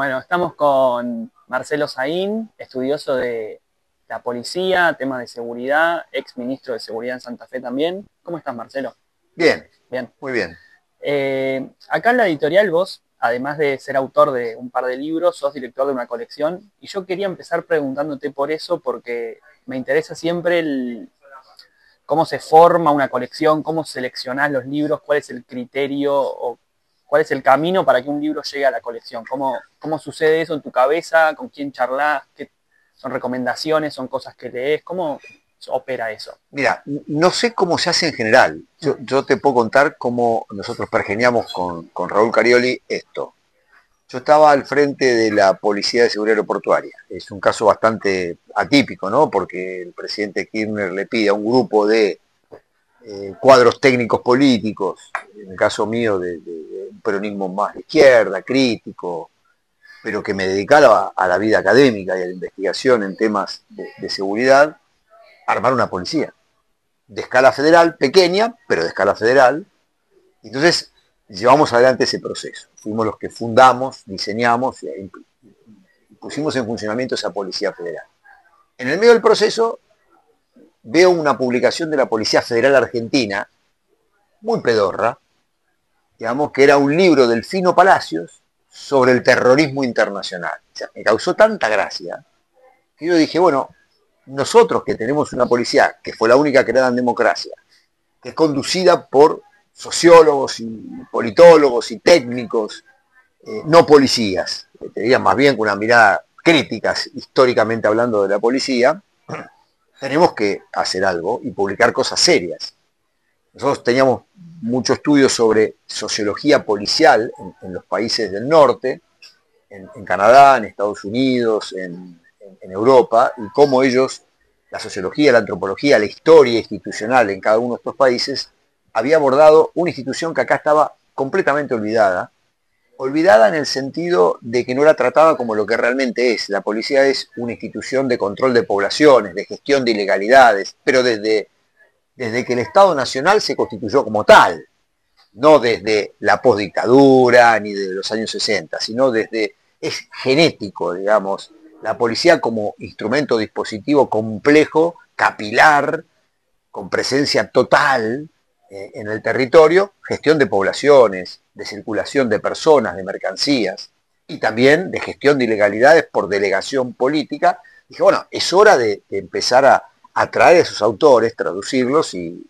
Bueno, estamos con Marcelo Saín, estudioso de la policía, temas de seguridad, ex ministro de Seguridad en Santa Fe también. ¿Cómo estás, Marcelo? Bien, Bien. muy bien. Acá en la editorial vos, además de ser autor de un par de libros, sos director de una colección, y yo quería empezar preguntándote por eso, porque me interesa siempre cómo se forma una colección, cómo seleccionás los libros, cuál es el criterio o cuál es el camino para que un libro llegue a la colección. ¿Cómo sucede eso en tu cabeza? ¿Con quién charlas? ¿Qué son recomendaciones? ¿Son cosas que lees? ¿Cómo opera eso? Mira, no sé cómo se hace en general. Yo te puedo contar cómo nosotros pergeniamos con Raúl Carioli esto. Yo estaba al frente de la Policía de Seguridad Aeroportuaria. Es un caso bastante atípico, ¿no? Porque el presidente Kirchner le pide a un grupo de cuadros técnicos políticos, en el caso mío de un peronismo más de izquierda, crítico, pero que me dedicaba a la vida académica y a la investigación en temas de seguridad, armar una policía de escala federal, pequeña, pero de escala federal. Entonces, llevamos adelante ese proceso. Fuimos los que fundamos, diseñamos y pusimos en funcionamiento esa Policía Federal. En el medio del proceso, veo una publicación de la Policía Federal Argentina, muy pedorra, digamos, que era un libro del Fino Palacios sobre el terrorismo internacional. O sea, me causó tanta gracia que yo dije, bueno, nosotros que tenemos una policía, que fue la única creada en democracia, que es conducida por sociólogos y politólogos y técnicos, no policías, te diría más bien con una mirada crítica, históricamente hablando de la policía, tenemos que hacer algo y publicar cosas serias. Nosotros teníamos mucho estudio sobre sociología policial en los países del norte, en Canadá, en Estados Unidos, en Europa, y cómo ellos, la sociología, la antropología, la historia institucional en cada uno de estos países, había abordado una institución que acá estaba completamente olvidada, olvidada en el sentido de que no era tratada como lo que realmente es. La policía es una institución de control de poblaciones, de gestión de ilegalidades, pero desde que el Estado Nacional se constituyó como tal, no desde la postdictadura ni de los años 60, sino desde, es genético, digamos, la policía como instrumento dispositivo complejo, capilar, con presencia total en el territorio, gestión de poblaciones, de circulación de personas, de mercancías, y también de gestión de ilegalidades por delegación política. Dije, bueno, es hora de empezar a traer a esos autores, traducirlos y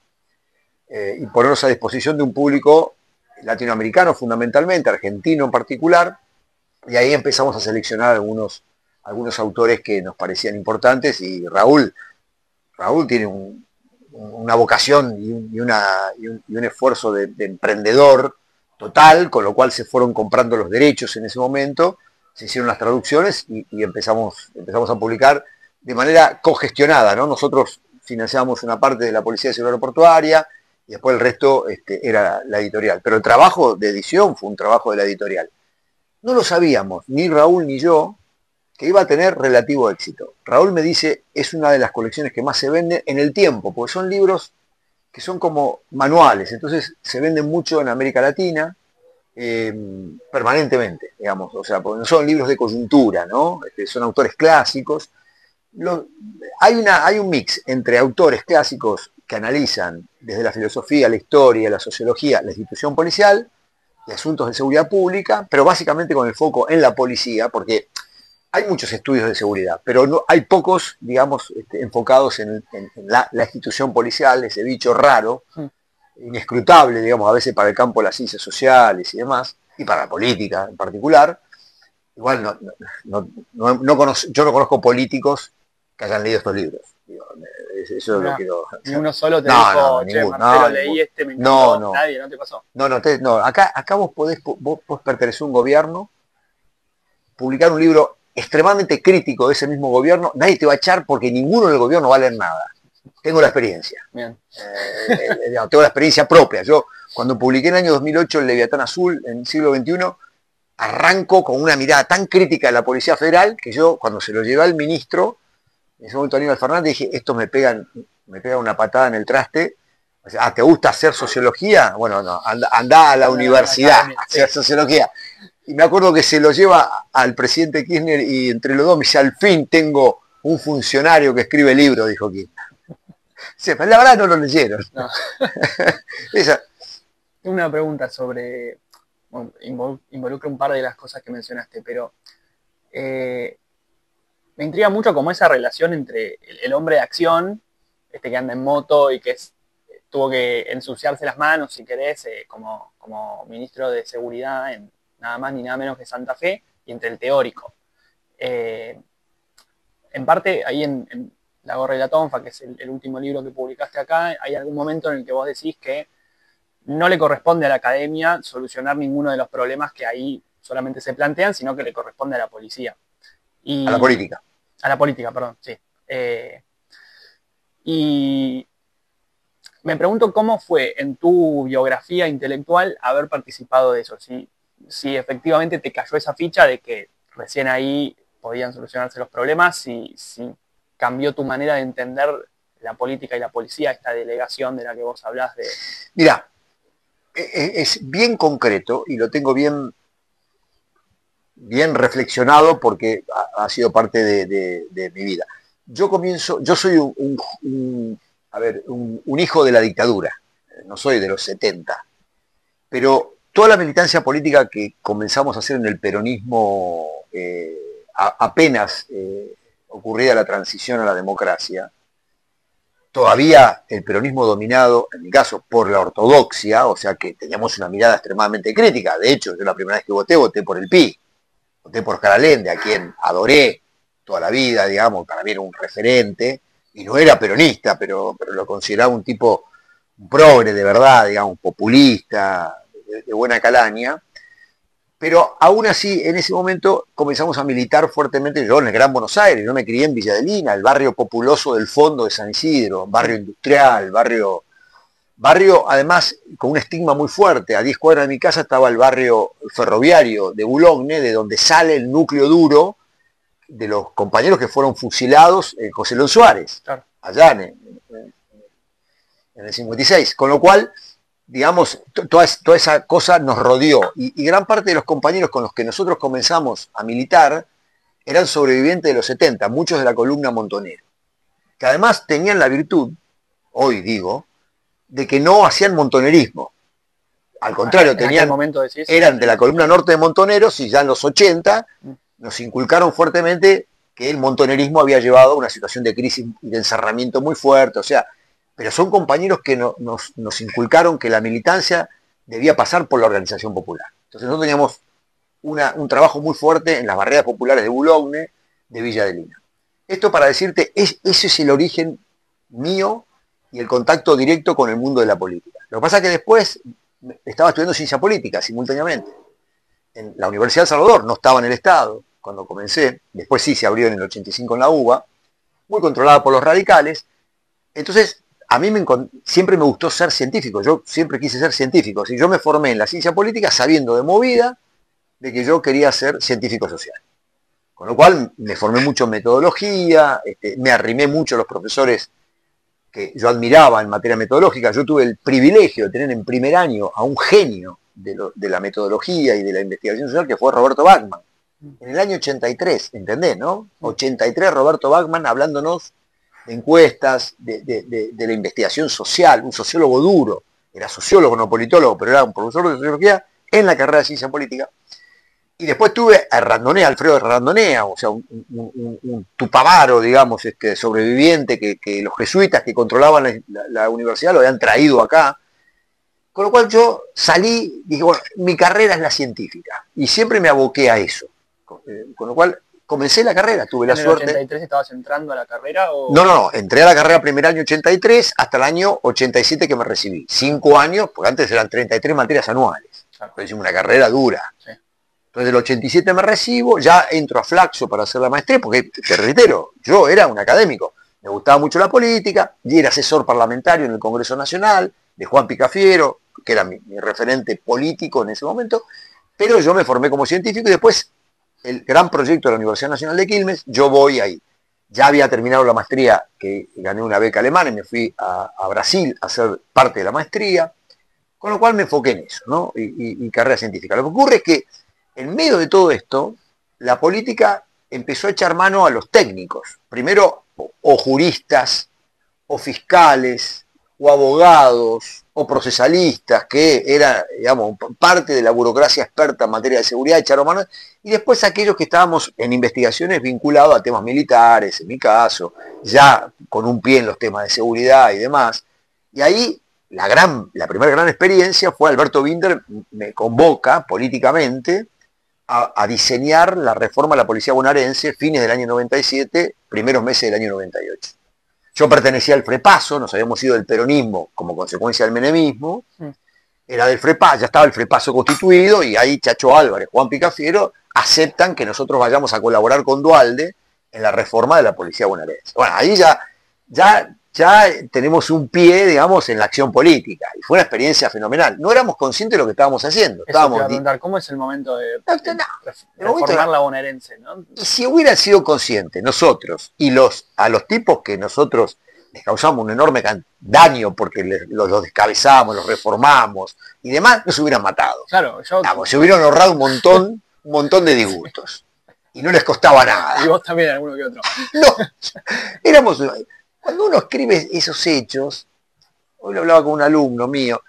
ponerlos a disposición de un público latinoamericano fundamentalmente, argentino en particular, y ahí empezamos a seleccionar algunos autores que nos parecían importantes, y Raúl tiene una vocación y un esfuerzo de emprendedor total, con lo cual se fueron comprando los derechos en ese momento, se hicieron las traducciones y empezamos a publicar de manera cogestionada, ¿no? Nosotros financiamos una parte de la Policía de Seguridad Aeroportuaria y después el resto era la editorial. Pero el trabajo de edición fue un trabajo de la editorial. No lo sabíamos, ni Raúl ni yo, que iba a tener relativo éxito. Raúl me dice, es una de las colecciones que más se venden en el tiempo, porque son libros que son como manuales, entonces se venden mucho en América Latina, permanentemente, digamos, o sea, porque no son libros de coyuntura, ¿no? Son autores clásicos. Hay un mix entre autores clásicos que analizan desde la filosofía, la historia, la sociología, la institución policial, y asuntos de seguridad pública, pero básicamente con el foco en la policía, porque hay muchos estudios de seguridad, pero no, hay pocos, digamos, enfocados en la institución policial, ese bicho raro, inescrutable, digamos, a veces para el campo de las ciencias sociales y demás, y para la política en particular. Igual yo no conozco políticos que hayan leído estos libros. Digo, eso Mirá, lo quiero. ni uno solo te No, dijo, che, ninguno. Marcelo, No, leí ninguno. este, me No, encantó. no. Nadie, ¿no te pasó? No. Acá vos pertenecer a un gobierno, publicar un libro extremadamente crítico de ese mismo gobierno, nadie te va a echar porque ninguno del gobierno va a leer nada. Tengo la experiencia. Bien. Tengo la experiencia propia. Yo, cuando publiqué en el año 2008 el Leviatán Azul, en el siglo XXI, arranco con una mirada tan crítica de la Policía Federal que yo, cuando se lo llevé al ministro, en ese momento Aníbal Fernández, dije, esto me pega una patada en el traste. O sea, ¿te gusta hacer sociología? Bueno, no, anda a la universidad a hacer sociología. Y me acuerdo que se lo lleva al presidente Kirchner y entre los dos me dice, al fin tengo un funcionario que escribe libros, dijo Kirchner. Sí, pero la verdad no lo leyeron. No. Esa, Una pregunta sobre, bueno, involucra un par de las cosas que mencionaste, pero me intriga mucho como esa relación entre el hombre de acción, este que anda en moto y que tuvo que ensuciarse las manos, si querés, como ministro de Seguridad en nada más ni nada menos que Santa Fe, y entre el teórico. En parte, ahí en La Gorra y la Tonfa, que es el último libro que publicaste acá, hay algún momento en el que vos decís que no le corresponde a la academia solucionar ninguno de los problemas que ahí solamente se plantean, sino que le corresponde a la policía. a la Y política. a la política, perdón, sí. Y me pregunto cómo fue en tu biografía intelectual haber participado de eso, si efectivamente te cayó esa ficha de que recién ahí podían solucionarse los problemas, si cambió tu manera de entender la política y la policía, esta delegación de la que vos hablás de... Mirá, es bien concreto y lo tengo bien reflexionado porque ha sido parte de mi vida. Yo soy un hijo de la dictadura, no soy de los 70, pero toda la militancia política que comenzamos a hacer en el peronismo apenas ocurrida la transición a la democracia, todavía el peronismo dominado, en mi caso, por la ortodoxia, o sea que teníamos una mirada extremadamente crítica. De hecho, yo la primera vez que voté por el PI, voté por Caralende, a quien adoré toda la vida, digamos, para mí era un referente, y no era peronista, pero lo consideraba un tipo progre de verdad, digamos, populista, de buena calaña. Pero aún así, en ese momento comenzamos a militar fuertemente, yo en el Gran Buenos Aires, yo me crié en Villa Adelina, el barrio populoso del fondo de San Isidro, barrio industrial, barrio además con un estigma muy fuerte. A 10 cuadras de mi casa estaba el barrio ferroviario de Boulogne, de donde sale el núcleo duro de los compañeros que fueron fusilados en José León Suárez, Claro. allá en el 56. Con lo cual, digamos, toda esa cosa nos rodeó. Y gran parte de los compañeros con los que nosotros comenzamos a militar eran sobrevivientes de los 70, muchos de la columna Montonero, que además tenían la virtud, hoy digo, de que no hacían montonerismo. Al contrario, eran de la columna norte de Montoneros y ya en los 80 nos inculcaron fuertemente que el montonerismo había llevado a una situación de crisis y de encerramiento muy fuerte, o sea, pero son compañeros que nos inculcaron que la militancia debía pasar por la organización popular. Entonces nosotros teníamos un trabajo muy fuerte en las barriadas populares de Boulogne, de Villa Adelina. Esto para decirte, ese es el origen mío y el contacto directo con el mundo de la política. Lo que pasa es que después estaba estudiando ciencia política simultáneamente. En la Universidad de El Salvador, no estaba en el Estado cuando comencé, después sí se abrió en el 85 en la UBA, muy controlada por los radicales. Entonces, a mí siempre me gustó ser científico, yo siempre quise ser científico. Yo me formé en la ciencia política sabiendo de movida de que yo quería ser científico social. Con lo cual me formé mucho en metodología, me arrimé mucho a los profesores que yo admiraba en materia metodológica. Yo tuve el privilegio de tener en primer año a un genio de la metodología y de la investigación social, que fue Roberto Bachmann. En el año 83, ¿entendés, no? 83, Roberto Bachmann hablándonos de encuestas, de la investigación social, un sociólogo duro, era sociólogo, no politólogo, pero era un profesor de sociología en la carrera de ciencia política. Y después tuve a Randonea, Alfredo Randonea, o sea, un tupamaro, digamos, sobreviviente, que los jesuitas que controlaban la universidad lo habían traído acá. Con lo cual yo salí, dije, bueno, mi carrera es la científica, y siempre me aboqué a eso. Con lo cual comencé la carrera, tuve la suerte. ¿En el 83 estabas entrando a la carrera? O... No, entré a la carrera primer año 83 hasta el año 87 que me recibí. 5 años, porque antes eran 33 materias anuales. Claro. Hicimos una carrera dura. Sí. Entonces del 87 me recibo, ya entro a Flaxo para hacer la maestría, porque te reitero, yo era un académico. Me gustaba mucho la política, y era asesor parlamentario en el Congreso Nacional, de Juan Picafiero, que era mi referente político en ese momento, pero yo me formé como científico y después el gran proyecto de la Universidad Nacional de Quilmes, yo voy ahí. Ya había terminado la maestría, que gané una beca alemana y me fui a Brasil a ser parte de la maestría, con lo cual me enfoqué en eso, ¿no? Y carrera científica. Lo que ocurre es que En medio de todo esto, la política empezó a echar mano a los técnicos. Primero, o juristas, o fiscales, o abogados, o procesalistas, que eran, digamos, parte de la burocracia experta en materia de seguridad, echaron mano, y después aquellos que estábamos en investigaciones vinculados a temas militares, en mi caso, ya con un pie en los temas de seguridad y demás. Y ahí la primera gran experiencia fue Alberto Binder me convoca políticamente a diseñar la reforma de la policía bonaerense, fines del año 97, primeros meses del año 98. Yo pertenecía al FREPASO, nos habíamos ido del peronismo como consecuencia del menemismo, era del FREPASO, ya estaba el FREPASO constituido, y ahí Chacho Álvarez, Juan Picafiero, aceptan que nosotros vayamos a colaborar con Duhalde en la reforma de la policía bonaerense. Bueno, ahí ya tenemos un pie, digamos, en la acción política. Y fue una experiencia fenomenal. No éramos conscientes de lo que estábamos haciendo. Estábamos te iba a preguntar, ¿cómo es el momento de reformar la bonaerense, ¿no? Y si hubieran sido conscientes nosotros y a los tipos que nosotros les causamos un enorme daño porque los descabezamos, los reformamos y demás, nos hubieran matado. Claro, se hubieran ahorrado un montón de disgustos. Y no les costaba nada. Y vos también, alguno que otro. No, éramos... Cuando uno escribe esos hechos, hoy lo hablaba con un alumno mío,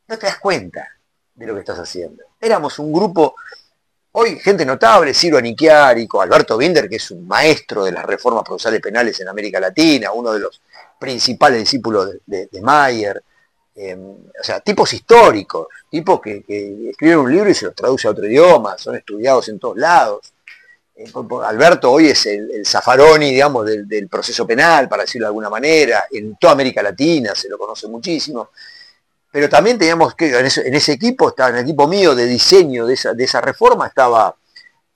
no te das cuenta de lo que estás haciendo. Éramos un grupo, hoy gente notable, Ciro Aniquiárico, Alberto Binder, que es un maestro de las reformas procesales penales en América Latina, uno de los principales discípulos de Mayer, o sea, tipos históricos, tipos que escriben un libro y se los traduce a otro idioma, son estudiados en todos lados. Alberto hoy es el Zaffaroni, digamos, del proceso penal, para decirlo de alguna manera, en toda América Latina se lo conoce muchísimo, pero también teníamos que, en ese equipo, en el equipo mío de diseño de esa reforma estaba,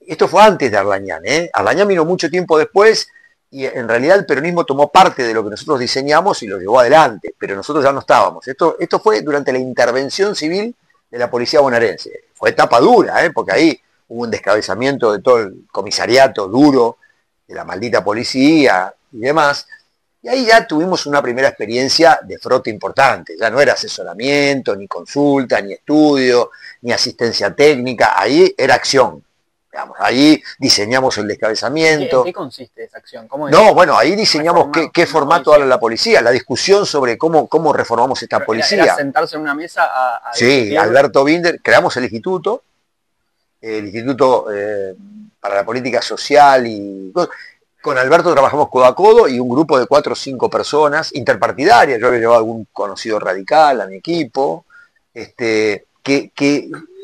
esto fue antes de Arlañán, Arlañán vino mucho tiempo después, y en realidad el peronismo tomó parte de lo que nosotros diseñamos y lo llevó adelante, pero nosotros ya no estábamos. Esto fue durante la intervención civil de la policía bonaerense, fue etapa dura, porque ahí hubo un descabezamiento de todo el comisariato duro, de la maldita policía y demás, y ahí ya tuvimos una primera experiencia de frote importante, ya no era asesoramiento, ni consulta, ni estudio, ni asistencia técnica, ahí era acción, digamos, ahí diseñamos el descabezamiento. ¿En qué consiste esa acción? ¿Cómo es? No, bueno, ahí diseñamos qué formato darle a la policía, la discusión sobre cómo reformamos esta policía. Era sentarse en una mesa a sí, discutir. Alberto Binder, creamos el Instituto para la Política Social, y con Alberto trabajamos codo a codo, y un grupo de 4 o 5 personas, interpartidarias, yo había llevado algún conocido radical a mi equipo, que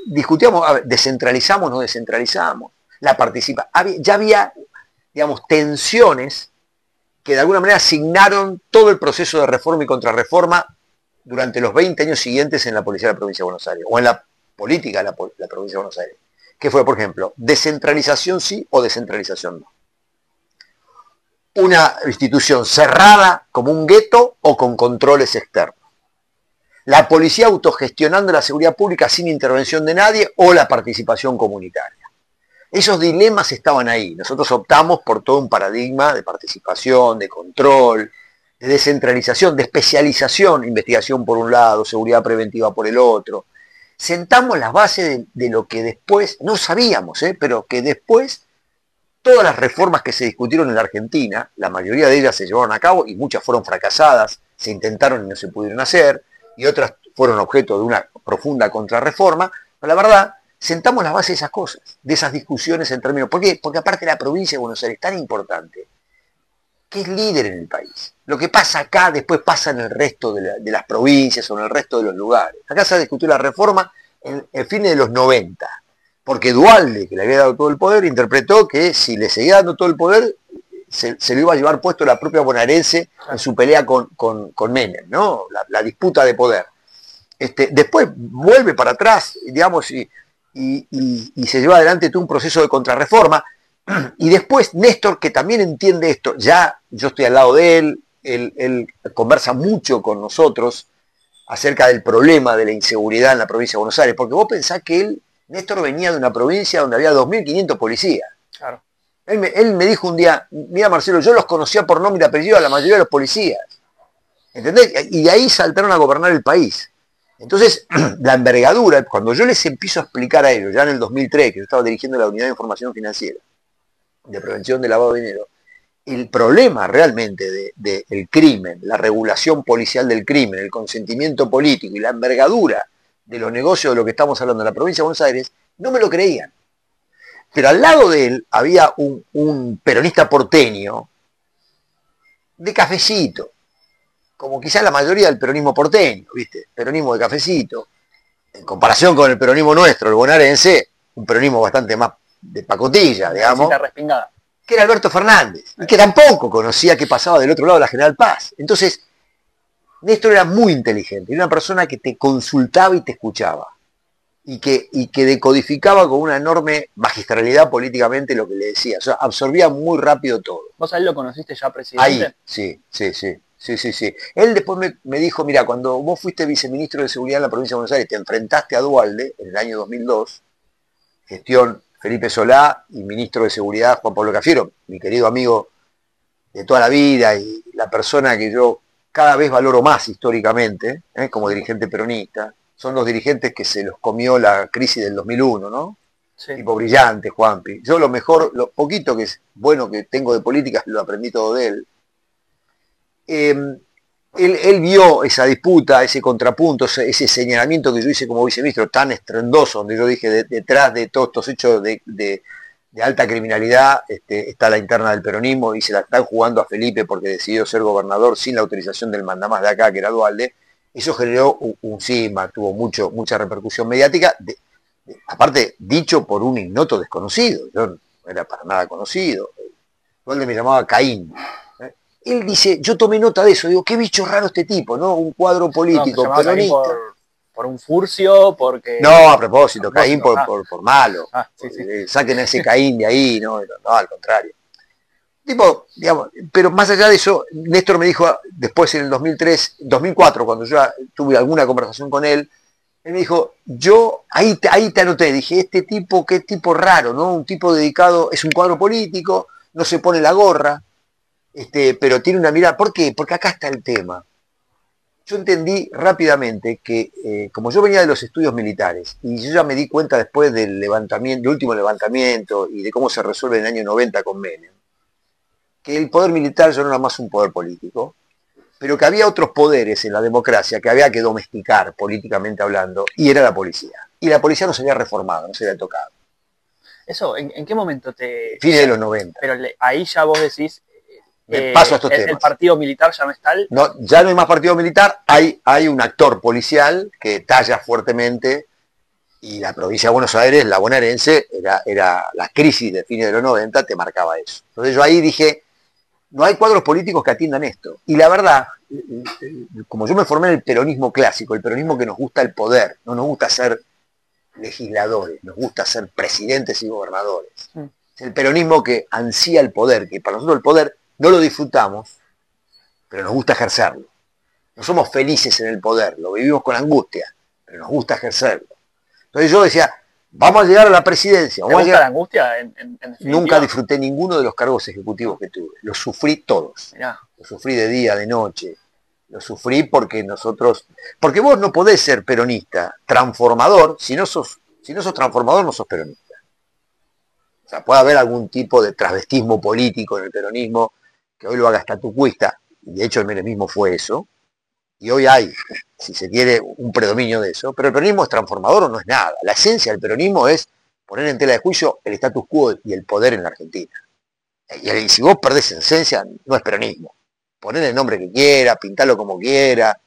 discutíamos, descentralizamos, no descentralizamos, ya había, digamos, tensiones que de alguna manera asignaron todo el proceso de reforma y contrarreforma durante los 20 años siguientes en la Policía de la Provincia de Buenos Aires, o en la política de la Provincia de Buenos Aires. Que fue, por ejemplo, descentralización sí o descentralización no. Una institución cerrada como un gueto o con controles externos. La policía autogestionando la seguridad pública sin intervención de nadie o la participación comunitaria. Esos dilemas estaban ahí. Nosotros optamos por todo un paradigma de participación, de control, de descentralización, de especialización, investigación por un lado, seguridad preventiva por el otro. Sentamos las bases de lo que después, no sabíamos, pero que después todas las reformas que se discutieron en la Argentina, la mayoría de ellas se llevaron a cabo y muchas fueron fracasadas, se intentaron y no se pudieron hacer, y otras fueron objeto de una profunda contrarreforma, pero la verdad, sentamos las bases de esas cosas, de esas discusiones en términos... ¿Por qué? Porque aparte la provincia de Buenos Aires es tan importante, que es líder en el país. Lo que pasa acá después pasa en el resto de las provincias o en el resto de los lugares. Acá se discutió la reforma en fines de los 90, porque Duhalde, que le había dado todo el poder, interpretó que si le seguía dando todo el poder, se lo iba a llevar puesto la propia bonaerense en su pelea con Menem, ¿no? La disputa de poder. Después vuelve para atrás, digamos, y se lleva adelante todo un proceso de contrarreforma. Y después Néstor, que también entiende esto, ya yo estoy al lado de él conversa mucho con nosotros acerca del problema de la inseguridad en la provincia de Buenos Aires, porque vos pensás que Néstor venía de una provincia donde había 2.500 policías. Claro. Él me dijo un día, mira Marcelo, yo los conocía por nombre y apellido a la mayoría de los policías, ¿entendés? Y de ahí saltaron a gobernar el país. Entonces, la envergadura, cuando yo les empiezo a explicar a ellos, ya en el 2003, que yo estaba dirigiendo la Unidad de Información Financiera, de Prevención de Lavado de Dinero, el problema realmente del crimen, la regulación policial del crimen, el consentimiento político y la envergadura de los negocios de lo que estamos hablando en la provincia de Buenos Aires, no me lo creían. Pero al lado de él había un peronista porteño de cafecito, como quizás la mayoría del peronismo porteño, ¿viste? Peronismo de cafecito, en comparación con el peronismo nuestro, el bonaerense, un peronismo bastante más de pacotilla, digamos, respingada, que era Alberto Fernández, y que tampoco conocía qué pasaba del otro lado de la General Paz. Entonces, Néstor era muy inteligente, era una persona que te consultaba y te escuchaba, y que decodificaba con una enorme magistralidad políticamente lo que le decía, o sea, absorbía muy rápido todo. ¿Vos a él lo conociste ya presidente? Ahí, sí. Él después me dijo, mira, cuando vos fuiste viceministro de Seguridad en la provincia de Buenos Aires, te enfrentaste a Duhalde en el año 2002, gestión Felipe Solá y ministro de Seguridad Juan Pablo Cafiero, mi querido amigo de toda la vida y la persona que yo cada vez valoro más históricamente, como dirigente peronista. Son los dirigentes que se los comió la crisis del 2001, ¿no? Sí. Tipo brillante, Juanpi. Yo lo mejor, lo poquito que es bueno que tengo de política, lo aprendí todo de él. Él vio esa disputa, ese contrapunto, ese señalamiento que yo hice como viceministro tan estrendoso, donde yo dije, detrás de todos estos hechos de alta criminalidad está la interna del peronismo y se la están jugando a Felipe porque decidió ser gobernador sin la autorización del mandamás de acá, que era Duhalde. Eso generó un cisma, tuvo mucha repercusión mediática, aparte dicho por un ignoto desconocido, yo no era para nada conocido. Duhalde me llamaba Caín. Él dice, yo tomé nota de eso, digo, qué bicho raro este tipo, ¿no? Un cuadro político, no, peronista. Por un furcio, porque... No, a propósito, Caín por malo. Sí. Saquen a ese Caín de ahí, no, al contrario. Tipo, digamos, pero más allá de eso, Néstor me dijo después en el 2004, cuando yo tuve alguna conversación con él, él me dijo, yo ahí te anoté, dije, este tipo, qué tipo raro, ¿no? Un tipo dedicado, es un cuadro político, no se pone la gorra, pero tiene una mirada. ¿Por qué? Porque acá está el tema. Yo entendí rápidamente que, como yo venía de los estudios militares, y yo ya me di cuenta después del último levantamiento, y de cómo se resuelve en el año 90 con Menem, que el poder militar ya no era más un poder político, pero que había otros poderes en la democracia que había que domesticar políticamente hablando, y era la policía. Y la policía no se había reformado, no se había tocado. ¿Eso en qué momento te...? Fines de los 90. Pero ahí ya vos decís... paso a estos temas. ¿El partido militar ya no está? No, ya no hay más partido militar, hay un actor policial que talla fuertemente, y la provincia de Buenos Aires, la bonaerense, era la crisis de fines de los 90, te marcaba eso. Entonces yo ahí dije, no hay cuadros políticos que atiendan esto. Y la verdad, como yo me formé en el peronismo clásico, el peronismo que nos gusta el poder, no nos gusta ser legisladores, nos gusta ser presidentes y gobernadores. Es el peronismo que ansía el poder, que para nosotros el poder no lo disfrutamos, pero nos gusta ejercerlo. No somos felices en el poder, lo vivimos con angustia, pero nos gusta ejercerlo. Entonces yo decía, vamos a llegar a la presidencia. ¿Te gusta la angustia? Nunca disfruté ninguno de los cargos ejecutivos que tuve. Los sufrí todos. Mirá. Los sufrí de día, de noche. Los sufrí porque porque vos no podés ser peronista, transformador, si no sos transformador no sos peronista. O sea, puede haber algún tipo de travestismo político en el peronismo, que hoy lo haga estatucuista, y de hecho el menemismo fue eso, y hoy hay, si se quiere, un predominio de eso, pero el peronismo es transformador o no es nada. La esencia del peronismo es poner en tela de juicio el status quo y el poder en la Argentina. Y si vos perdés esencia, no es peronismo. Poner el nombre que quiera, pintarlo como quiera,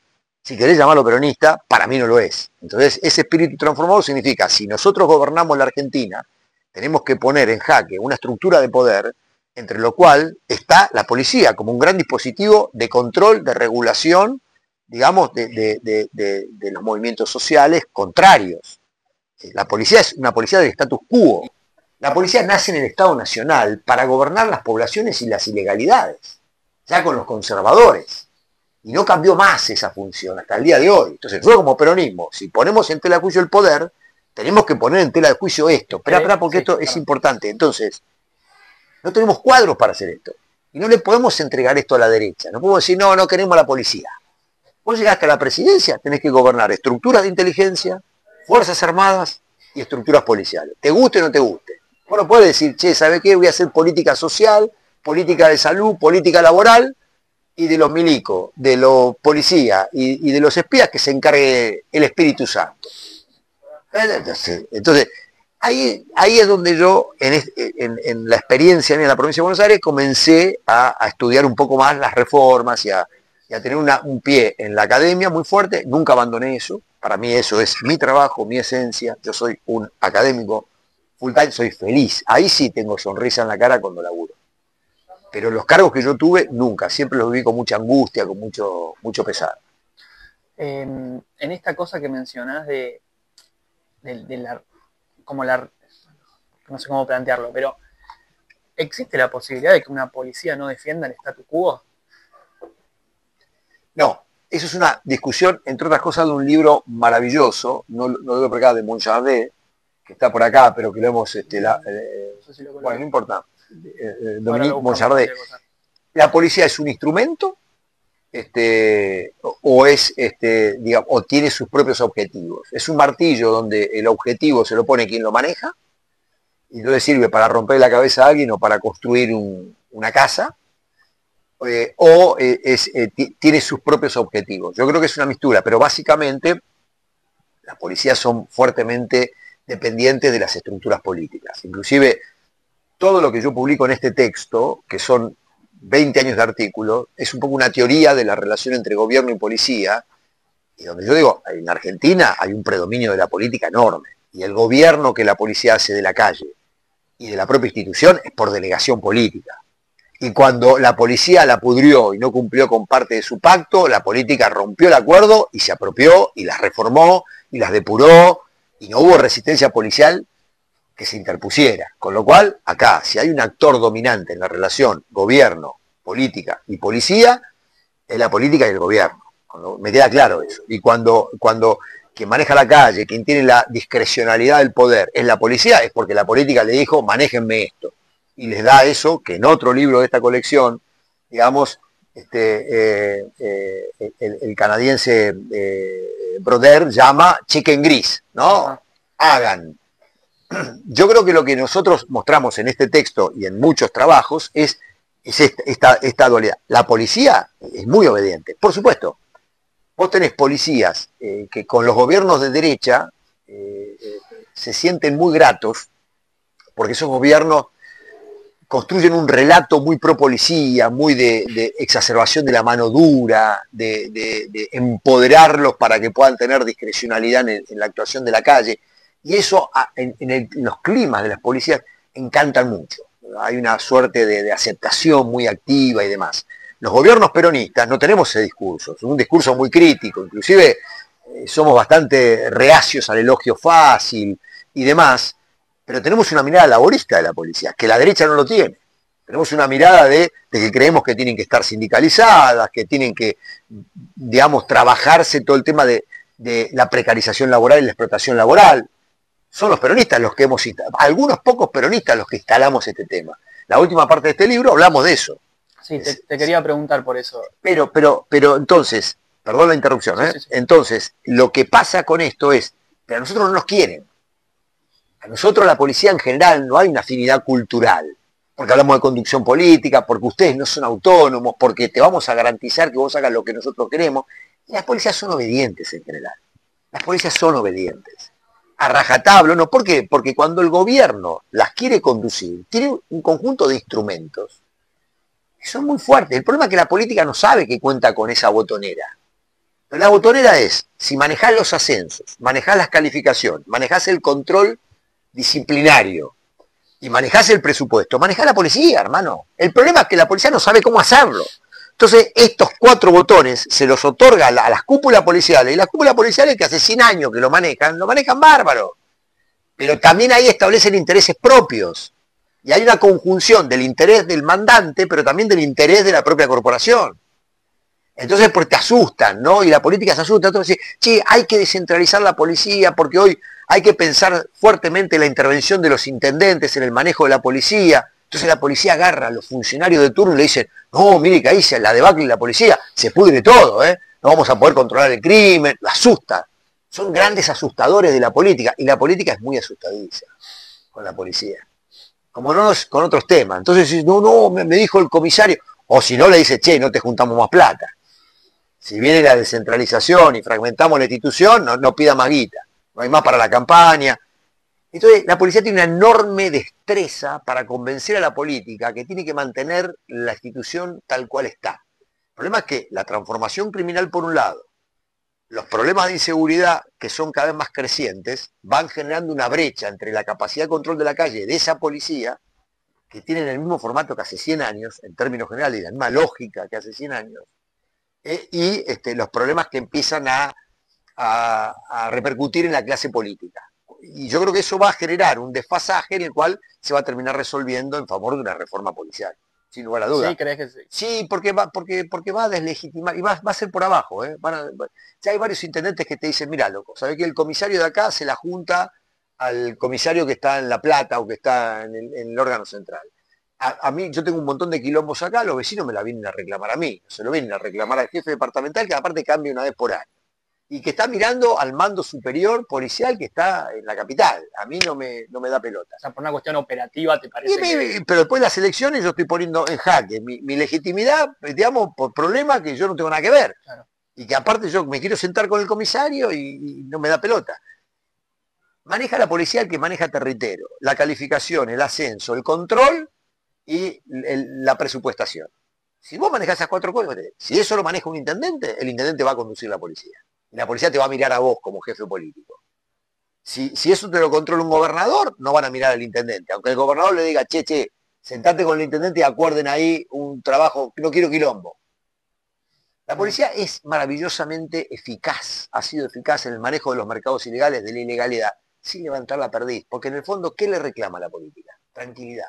si querés llamarlo peronista, para mí no lo es. Entonces, ese espíritu transformador significa, si nosotros gobernamos la Argentina, tenemos que poner en jaque una estructura de poder, entre lo cual está la policía como un gran dispositivo de control, de regulación, digamos, de los movimientos sociales contrarios. La policía es una policía del status quo. La policía nace en el Estado Nacional para gobernar las poblaciones y las ilegalidades, ya con los conservadores. Y no cambió más esa función hasta el día de hoy. Entonces, nosotros como peronismo, si ponemos en tela de juicio el poder, tenemos que poner en tela de juicio esto. Espera, porque esto es importante. Entonces, no tenemos cuadros para hacer esto. Y no le podemos entregar esto a la derecha. No podemos decir, no queremos la policía. Vos llegaste a la presidencia, tenés que gobernar estructuras de inteligencia, fuerzas armadas y estructuras policiales. Te guste o no te guste. Vos no podés decir, che, ¿sabe qué? Voy a hacer política social, política de salud, política laboral, y de los milicos, de los policías y de los espías que se encargue el Espíritu Santo. Entonces ahí es donde yo, en la experiencia en la provincia de Buenos Aires, comencé a estudiar un poco más las reformas y a tener un pie en la academia muy fuerte. Nunca abandoné eso. Para mí eso es mi trabajo, mi esencia. Yo soy un académico full time, soy feliz. Ahí sí tengo sonrisa en la cara cuando laburo. Pero los cargos que yo tuve, nunca. Siempre los viví con mucha angustia, con mucho pesar. En esta cosa que mencionás de no sé cómo plantearlo, pero ¿existe la posibilidad de que una policía no defienda el statu quo? No, eso es una discusión, entre otras cosas, de un libro maravilloso, no lo veo por acá, de Monchardet, que está por acá, pero que lo hemos, no sé si bueno, no importa, Dominique Monchardet. La policía es un instrumento, o es, digamos, o tiene sus propios objetivos. Es un martillo donde el objetivo se lo pone quien lo maneja, y entonces sirve para romper la cabeza a alguien o para construir una casa, tiene sus propios objetivos. Yo creo que es una mixtura, pero básicamente las policías son fuertemente dependientes de las estructuras políticas. Inclusive todo lo que yo publico en este texto, que son 20 años de artículos, es un poco una teoría de la relación entre gobierno y policía, y donde yo digo, en Argentina hay un predominio de la política enorme, y el gobierno que la policía hace de la calle y de la propia institución es por delegación política. Y cuando la policía la pudrió y no cumplió con parte de su pacto, la política rompió el acuerdo y se apropió y las reformó y las depuró, y no hubo resistencia policial que se interpusiera. Con lo cual, acá, si hay un actor dominante en la relación gobierno, política y policía, es la política y el gobierno. Me queda claro eso. Y cuando quien maneja la calle, quien tiene la discrecionalidad del poder, es la policía, es porque la política le dijo, manéjenme esto. Y les da eso, que en otro libro de esta colección, digamos, el canadiense Broder llama cheque gris, ¿no? Hagan. Yo creo que lo que nosotros mostramos en este texto y en muchos trabajos es esta dualidad. La policía es muy obediente, por supuesto. Vos tenés policías que con los gobiernos de derecha se sienten muy gratos, porque esos gobiernos construyen un relato muy pro policía, muy de exacerbación de la mano dura, de empoderarlos para que puedan tener discrecionalidad en la actuación de la calle. Y eso en los climas de las policías encantan mucho. Hay una suerte de aceptación muy activa y demás. Los gobiernos peronistas no tenemos ese discurso, es un discurso muy crítico, inclusive somos bastante reacios al elogio fácil y demás, pero tenemos una mirada laborista de la policía, que la derecha no lo tiene. Tenemos una mirada de que creemos que tienen que estar sindicalizadas, que tienen que, digamos, trabajarse todo el tema de la precarización laboral y la explotación laboral. Son los peronistas los que hemos instalado, algunos pocos peronistas los que instalamos este tema. La última parte de este libro hablamos de eso. Sí, te quería preguntar por eso. Pero entonces, perdón la interrupción, ¿eh? Sí. Entonces, lo que pasa con esto es, pero a nosotros no nos quieren. A nosotros la policía en general no hay una afinidad cultural, porque hablamos de conducción política, porque ustedes no son autónomos, porque te vamos a garantizar que vos hagas lo que nosotros queremos. Y las policías son obedientes en general. Las policías son obedientes. A rajatabla, ¿no? ¿Por qué? Porque cuando el gobierno las quiere conducir, tiene un conjunto de instrumentos que son muy fuertes. El problema es que la política no sabe que cuenta con esa botonera. Pero la botonera es, si manejás los ascensos, manejás las calificaciones, manejás el control disciplinario y manejás el presupuesto, manejás la policía, hermano. El problema es que la policía no sabe cómo hacerlo. Entonces, estos 4 botones se los otorga a las cúpulas policiales, y las cúpulas policiales que hace 100 años que lo manejan bárbaro. Pero también ahí establecen intereses propios. Y hay una conjunción del interés del mandante, pero también del interés de la propia corporación. Entonces, porque te asustan, ¿no? Y la política se asusta. Entonces, che, hay que descentralizar la policía, porque hoy hay que pensar fuertemente en la intervención de los intendentes en el manejo de la policía. Entonces la policía agarra a los funcionarios de turno y le dicen, no, mire que ahí la debacle de la policía, se pudre todo, ¿eh? no vamos a poder controlar el crimen, lo asusta. Son grandes asustadores de la política, y la política es muy asustadiza con la policía. Como no con otros temas. Entonces, no, me dijo el comisario, o si no le dice, che, no te juntamos más plata. Si viene la descentralización y fragmentamos la institución, no pida más guita, no hay más para la campaña. Entonces, la policía tiene una enorme destreza para convencer a la política que tiene que mantener la institución tal cual está. El problema es que la transformación criminal, por un lado, los problemas de inseguridad, que son cada vez más crecientes, van generando una brecha entre la capacidad de control de la calle de esa policía, que tienen el mismo formato que hace 100 años, en términos generales, y la misma lógica que hace 100 años, y los problemas que empiezan a repercutir en la clase política. Y yo creo que eso va a generar un desfasaje en el cual se va a terminar resolviendo en favor de una reforma policial, sin lugar a duda. ¿Sí crees que sí? Sí, porque va a deslegitimar, y va a ser por abajo. Ya hay varios intendentes que te dicen, mira, loco, ¿sabés que el comisario de acá se la junta al comisario que está en La Plata o que está en el órgano central? A mí, yo tengo un montón de quilombos acá, los vecinos me la vienen a reclamar a mí, se lo vienen a reclamar al jefe departamental, que aparte cambia una vez por año, y que está mirando al mando superior policial que está en la capital. A mí no me da pelota. O sea, por una cuestión operativa, ¿te parece Pero después de las elecciones yo estoy poniendo en jaque mi legitimidad, digamos, por problemas que yo no tengo nada que ver. Claro. Y que aparte yo me quiero sentar con el comisario y no me da pelota. Maneja la policía el que maneja territorio, la calificación, el ascenso, el control y la presupuestación. Si vos manejás esas 4 cosas, si eso lo maneja un intendente, el intendente va a conducir la policía. Y la policía te va a mirar a vos como jefe político. Si eso te lo controla un gobernador, no van a mirar al intendente. Aunque el gobernador le diga, che, sentate con el intendente y acuerden ahí un trabajo, no quiero quilombo. La policía es maravillosamente eficaz, ha sido eficaz en el manejo de los mercados ilegales, de la ilegalidad, sin levantar la perdiz. Porque en el fondo, ¿qué le reclama a la política? Tranquilidad.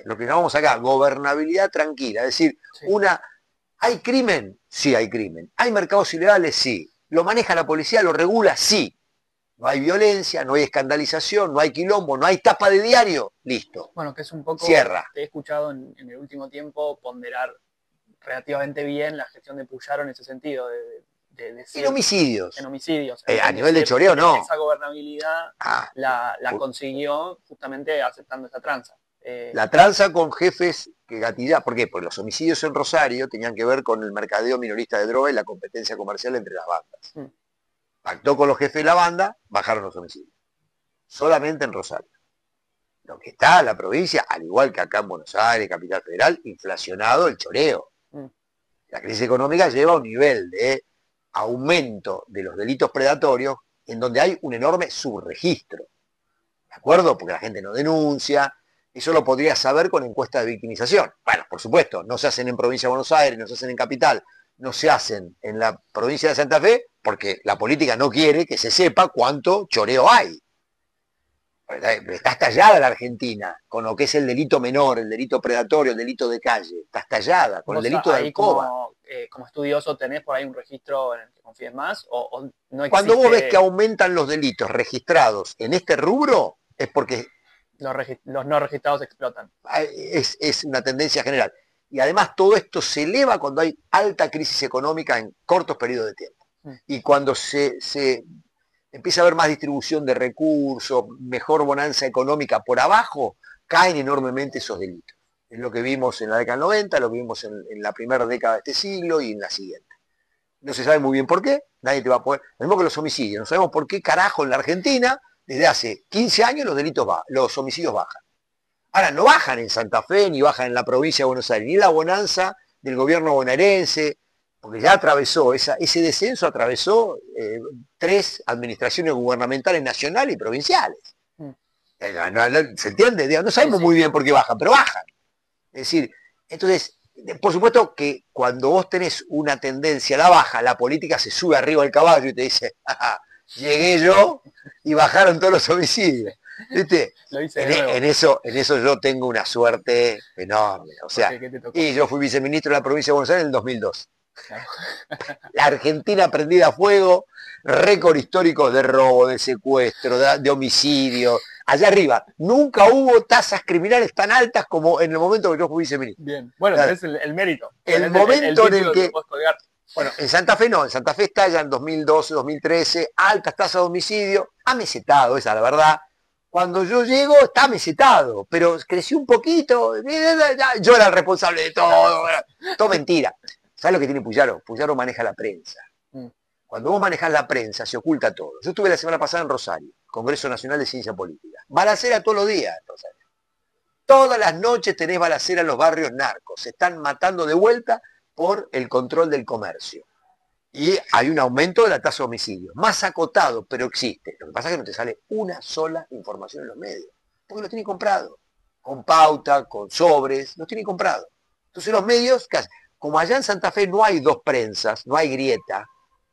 Lo que llamamos acá, gobernabilidad tranquila. Es decir, sí. ¿Hay crimen? Sí hay crimen. ¿Hay mercados ilegales? Sí. ¿Lo maneja la policía? ¿Lo regula? Sí. No hay violencia, no hay escandalización, no hay quilombo, no hay tapa de diario. Listo. Bueno, que es un poco... Cierra. Te he escuchado en el último tiempo ponderar relativamente bien la gestión de Puyaro en ese sentido. De en homicidios. En homicidios. A nivel de choreo, no. Esa gobernabilidad la consiguió justamente aceptando esa tranza. La tranza con jefes que gatillaban. ¿Por qué? Porque los homicidios en Rosario tenían que ver con el mercadeo minorista de droga y la competencia comercial entre las bandas. Pactó con los jefes de la banda, bajaron los homicidios. Solamente en Rosario. Lo que está en la provincia, al igual que acá en Buenos Aires, Capital Federal, inflacionado el choreo. La crisis económica lleva a un nivel de aumento de los delitos predatorios en donde hay un enorme subregistro. ¿De acuerdo? Porque la gente no denuncia. Eso lo podría saber con encuestas de victimización. Bueno, por supuesto, no se hacen en provincia de Buenos Aires, no se hacen en Capital, no se hacen en la provincia de Santa Fe, porque la política no quiere que se sepa cuánto choreo hay. Está estallada la Argentina con lo que es el delito menor, el delito predatorio, el delito de calle. Está estallada con el delito de alcoba. Como estudioso, ¿tenés por ahí un registro en el que confíes más? ¿O no existe... Cuando vos ves que aumentan los delitos registrados en este rubro, es porque los no registrados explotan. Es una tendencia general. Y además todo esto se eleva cuando hay alta crisis económica en cortos periodos de tiempo. Y cuando se empieza a haber más distribución de recursos, mejor bonanza económica por abajo, caen enormemente esos delitos. Es lo que vimos en la década del 90, lo que vimos en la primera década de este siglo y en la siguiente. No se sabe muy bien por qué, nadie te va a poder... Lo mismo que los homicidios, no sabemos por qué carajo en la Argentina, desde hace 15 años los homicidios bajan. Ahora, no bajan en Santa Fe, ni bajan en la provincia de Buenos Aires, ni la bonanza del gobierno bonaerense, porque ya atravesó, ese descenso atravesó 3 administraciones gubernamentales nacionales y provinciales. ¿Se entiende? No sabemos muy bien por qué bajan, pero bajan. Es decir, entonces, por supuesto que cuando vos tenés una tendencia a la baja, la política se sube arriba del caballo y te dice, llegué yo y bajaron todos los homicidios. ¿Viste? En eso yo tengo una suerte enorme. O sea, y yo fui viceministro de la provincia de Buenos Aires en el 2002. Claro. La Argentina prendida a fuego, récord histórico de robo, de secuestro, de homicidio. Allá arriba, nunca hubo tasas criminales tan altas como en el momento que yo fui viceministro. Bien, bueno, claro. Es el mérito. El momento en el que Bueno, en Santa Fe no, en Santa Fe está ya en 2012, 2013, altas tasas de homicidio, amesetado, esa es la verdad. Cuando yo llego está amesetado, pero creció un poquito, yo era el responsable de todo mentira. ¿Sabes lo que tiene Puyaro? Puyaro maneja la prensa. Mm. Cuando vos manejás la prensa, se oculta todo. Yo estuve la semana pasada en Rosario, Congreso Nacional de Ciencia Política. Balacera todos los días en Rosario. Todas las noches tenés balacera en los barrios narcos. Se están matando de vuelta por el control del comercio. Y hay un aumento de la tasa de homicidios. Más acotado, pero existe. Lo que pasa es que no te sale una sola información en los medios. Porque lo tienen comprado. Con pauta, con sobres, lo tienen comprado. Entonces los medios, ¿qué hacen? Como allá en Santa Fe no hay dos prensas, no hay grieta,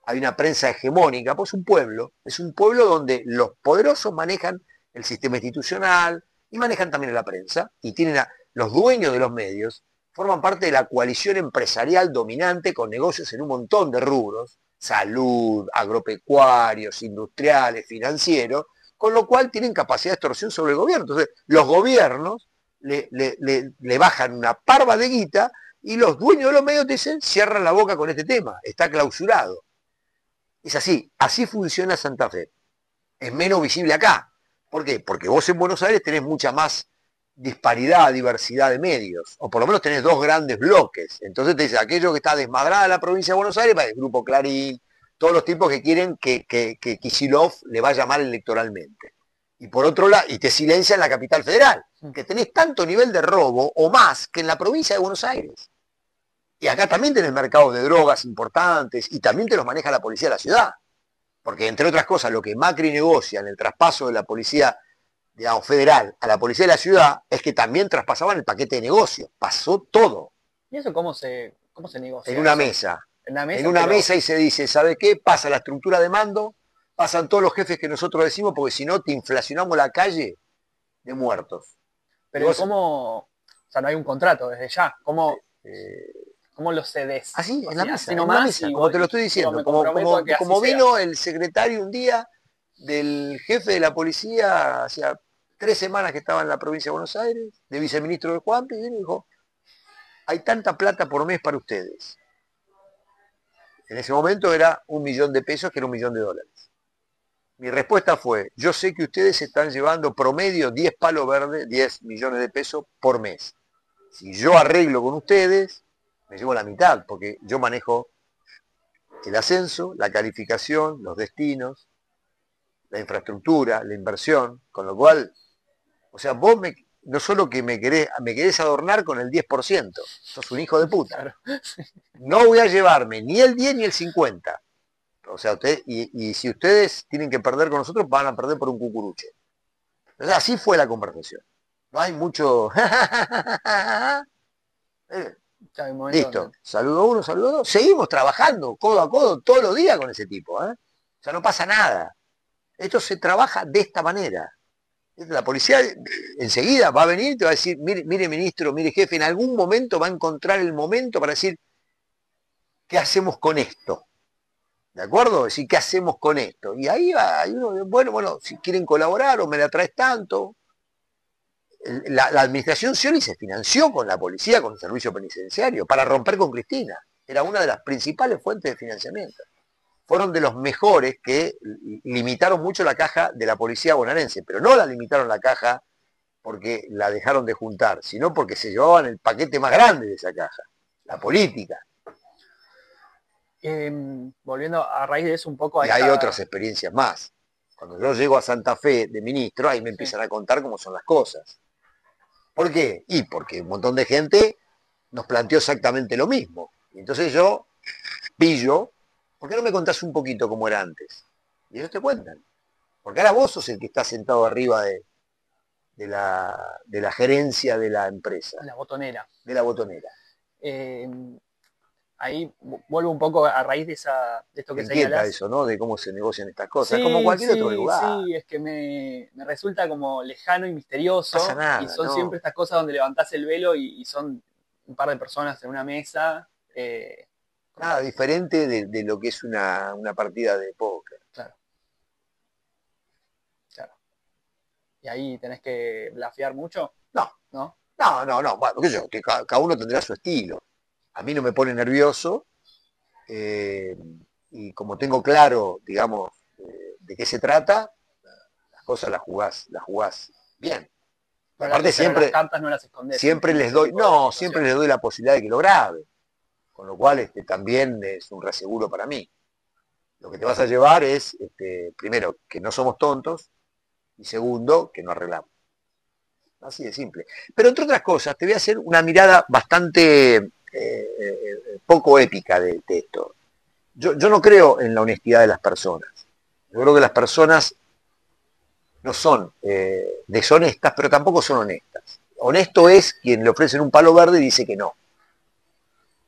hay una prensa hegemónica, pues es un pueblo donde los poderosos manejan el sistema institucional y manejan también la prensa, y tienen los dueños de los medios, forman parte de la coalición empresarial dominante con negocios en un montón de rubros, salud, agropecuarios, industriales, financieros, con lo cual tienen capacidad de extorsión sobre el gobierno. Entonces, los gobiernos le bajan una parva de guita y los dueños de los medios dicen, cierran la boca con este tema, está clausurado. Es así, así funciona Santa Fe. Es menos visible acá. ¿Por qué? Porque vos en Buenos Aires tenés mucha más disparidad, diversidad de medios, o por lo menos tenés dos grandes bloques. Entonces te dice, aquello que está desmadrada la provincia de Buenos Aires, va el Grupo Clarín, todos los tipos que quieren que Kicillof le vaya mal electoralmente. Y por otro lado, y te silencia en la capital federal, que tenés tanto nivel de robo o más que en la provincia de Buenos Aires. Y acá también tenés mercados de drogas importantes y también te los maneja la policía de la ciudad. Porque, entre otras cosas, lo que Macri negocia en el traspaso de la policía, digamos, federal a la policía de la ciudad es que también traspasaban el paquete de negocio. Pasó todo. ¿Y eso cómo se negocia? En una eso? mesa. En una mesa y se dice, ¿sabe qué? Pasa la estructura de mando, pasan todos los jefes que nosotros decimos, porque si no te inflacionamos la calle de muertos. Pero ¿cómo? O sea, no hay un contrato desde ya. ¿Cómo lo cedes? Así, en la mesa, en la mesa, como te lo estoy diciendo. Como vino el secretario un día del jefe de la policía, hacía 3 semanas que estaba en la provincia de Buenos Aires, de viceministro de Juan, y dijo, hay tanta plata por mes para ustedes. En ese momento era $1.000.000, que era $1.000.000. Mi respuesta fue, yo sé que ustedes están llevando promedio 10 palos verdes, 10 millones de pesos por mes. Si yo arreglo con ustedes, me llevo la mitad, porque yo manejo el ascenso, la calificación, los destinos, la infraestructura, la inversión, con lo cual, o sea, vos no solo que me querés adornar con el 10%, sos un hijo de puta. Claro. No voy a llevarme ni el 10 ni el 50. O sea, y si ustedes tienen que perder con nosotros, van a perder por un cucuruche. Entonces, así fue la conversación. No hay mucho... Listo, saludo a uno, saludo a dos. Seguimos trabajando codo a codo todos los días con ese tipo. O sea, no pasa nada. Esto se trabaja de esta manera. La policía enseguida va a venir y te va a decir, mire ministro, mire jefe, en algún momento va a encontrar el momento para decir, ¿qué hacemos con esto? ¿De acuerdo? Decir, ¿qué hacemos con esto? Y ahí va, bueno, si quieren colaborar o me la traes tanto. La administración Scioli se financió con la policía, con el servicio penitenciario, para romper con Cristina. Era una de las principales fuentes de financiamiento. Fueron de los mejores que limitaron mucho la caja de la policía bonaerense, pero no la limitaron la caja porque la dejaron de juntar, sino porque se llevaban el paquete más grande de esa caja, la política. Volviendo a raíz de eso un poco a y hay otras experiencias más. Cuando yo llego a Santa Fe de ministro, ahí me empiezan a contar cómo son las cosas. ¿Por qué? Y porque un montón de gente nos planteó exactamente lo mismo. Y entonces yo pillo, ¿por qué no me contás un poquito cómo era antes? Y ellos te cuentan. Porque ahora vos sos el que está sentado arriba de la gerencia de la empresa. La botonera. De la botonera. Ahí vuelvo un poco a raíz de esto que señalás. Eso, ¿no? De cómo se negocian estas cosas, como cualquier otro lugar. Sí, es que me resulta como lejano y misterioso. No pasa nada, y son siempre estas cosas donde levantás el velo y son un par de personas en una mesa. Nada diferente de lo que es una partida de póker. Claro. ¿Y ahí tenés que blafear mucho? No. Bueno, qué sé yo, que cada uno tendrá su estilo. A mí no me pone nervioso eh, y como tengo claro, digamos, de qué se trata, las cosas las jugás bien. Y aparte Pero las siempre, cartas no las escondes siempre en les ese doy, tipo de no, siempre les situaciones. doy la posibilidad de que lo grabe, con lo cual también es un reaseguro para mí. Lo que te vas a llevar es, primero, que no somos tontos, y segundo, que no arreglamos. Así de simple. Pero entre otras cosas, te voy a hacer una mirada bastante poco épica de esto. Yo no creo en la honestidad de las personas. Yo creo que las personas no son deshonestas, pero tampoco son honestas. Honesto es quien le ofrecen un palo verde y dice que no.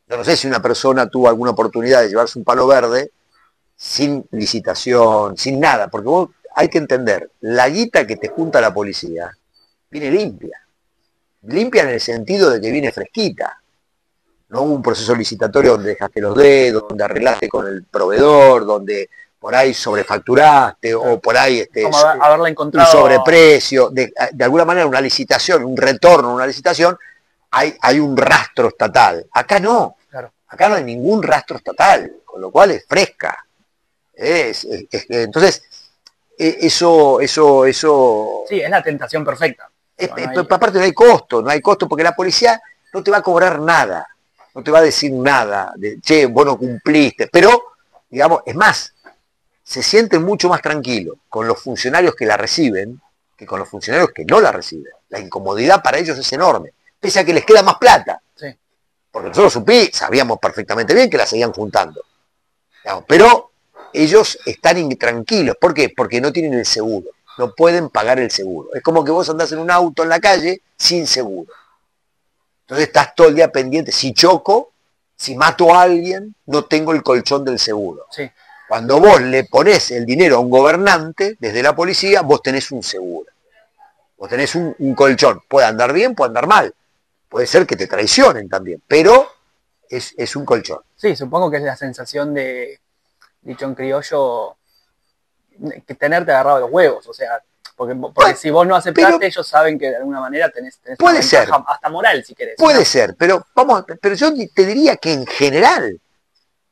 Yo no sé si una persona tuvo alguna oportunidad de llevarse un palo verde sin licitación, sin nada, porque vos hay que entender, la guita que te junta la policía viene limpia. Limpia en el sentido de que viene fresquita. No hubo un proceso licitatorio donde dejaste los dedos, donde arreglaste con el proveedor, donde por ahí sobrefacturaste o Claro. por ahí Es como haberla un encontrado. sobreprecio. De alguna manera una licitación, un retorno, una licitación, hay un rastro estatal. Acá no. Claro. Acá no hay ningún rastro estatal, con lo cual es fresca. Entonces, eso Sí, es la tentación perfecta. No, no hay. aparte no hay costo porque la policía no te va a cobrar nada, no te va a decir nada de, che, vos no cumpliste, pero, digamos, es más, se sienten mucho más tranquilos con los funcionarios que la reciben que con los funcionarios que no la reciben. La incomodidad para ellos es enorme, pese a que les queda más plata, Sí. porque nosotros sabíamos perfectamente bien que la seguían juntando, digamos, pero ellos están intranquilos. ¿Por qué? Porque no tienen el seguro. No pueden pagar el seguro. Es como que vos andás en un auto en la calle sin seguro. Entonces estás todo el día pendiente. Si choco, si mato a alguien, no tengo el colchón del seguro. Sí. Cuando vos le ponés el dinero a un gobernante, desde la policía, vos tenés un seguro. Vos tenés un colchón. Puede andar bien, puede andar mal. Puede ser que te traicionen también, pero es un colchón. Sí, supongo que es la sensación de, dicho en criollo, que tenerte agarrado los huevos. O sea, porque Bueno, si vos no pero aceptaste, ellos saben que de alguna manera tenés una puede ser, ventaja hasta moral, si querés. Si puede no, ser, pero yo te diría que en general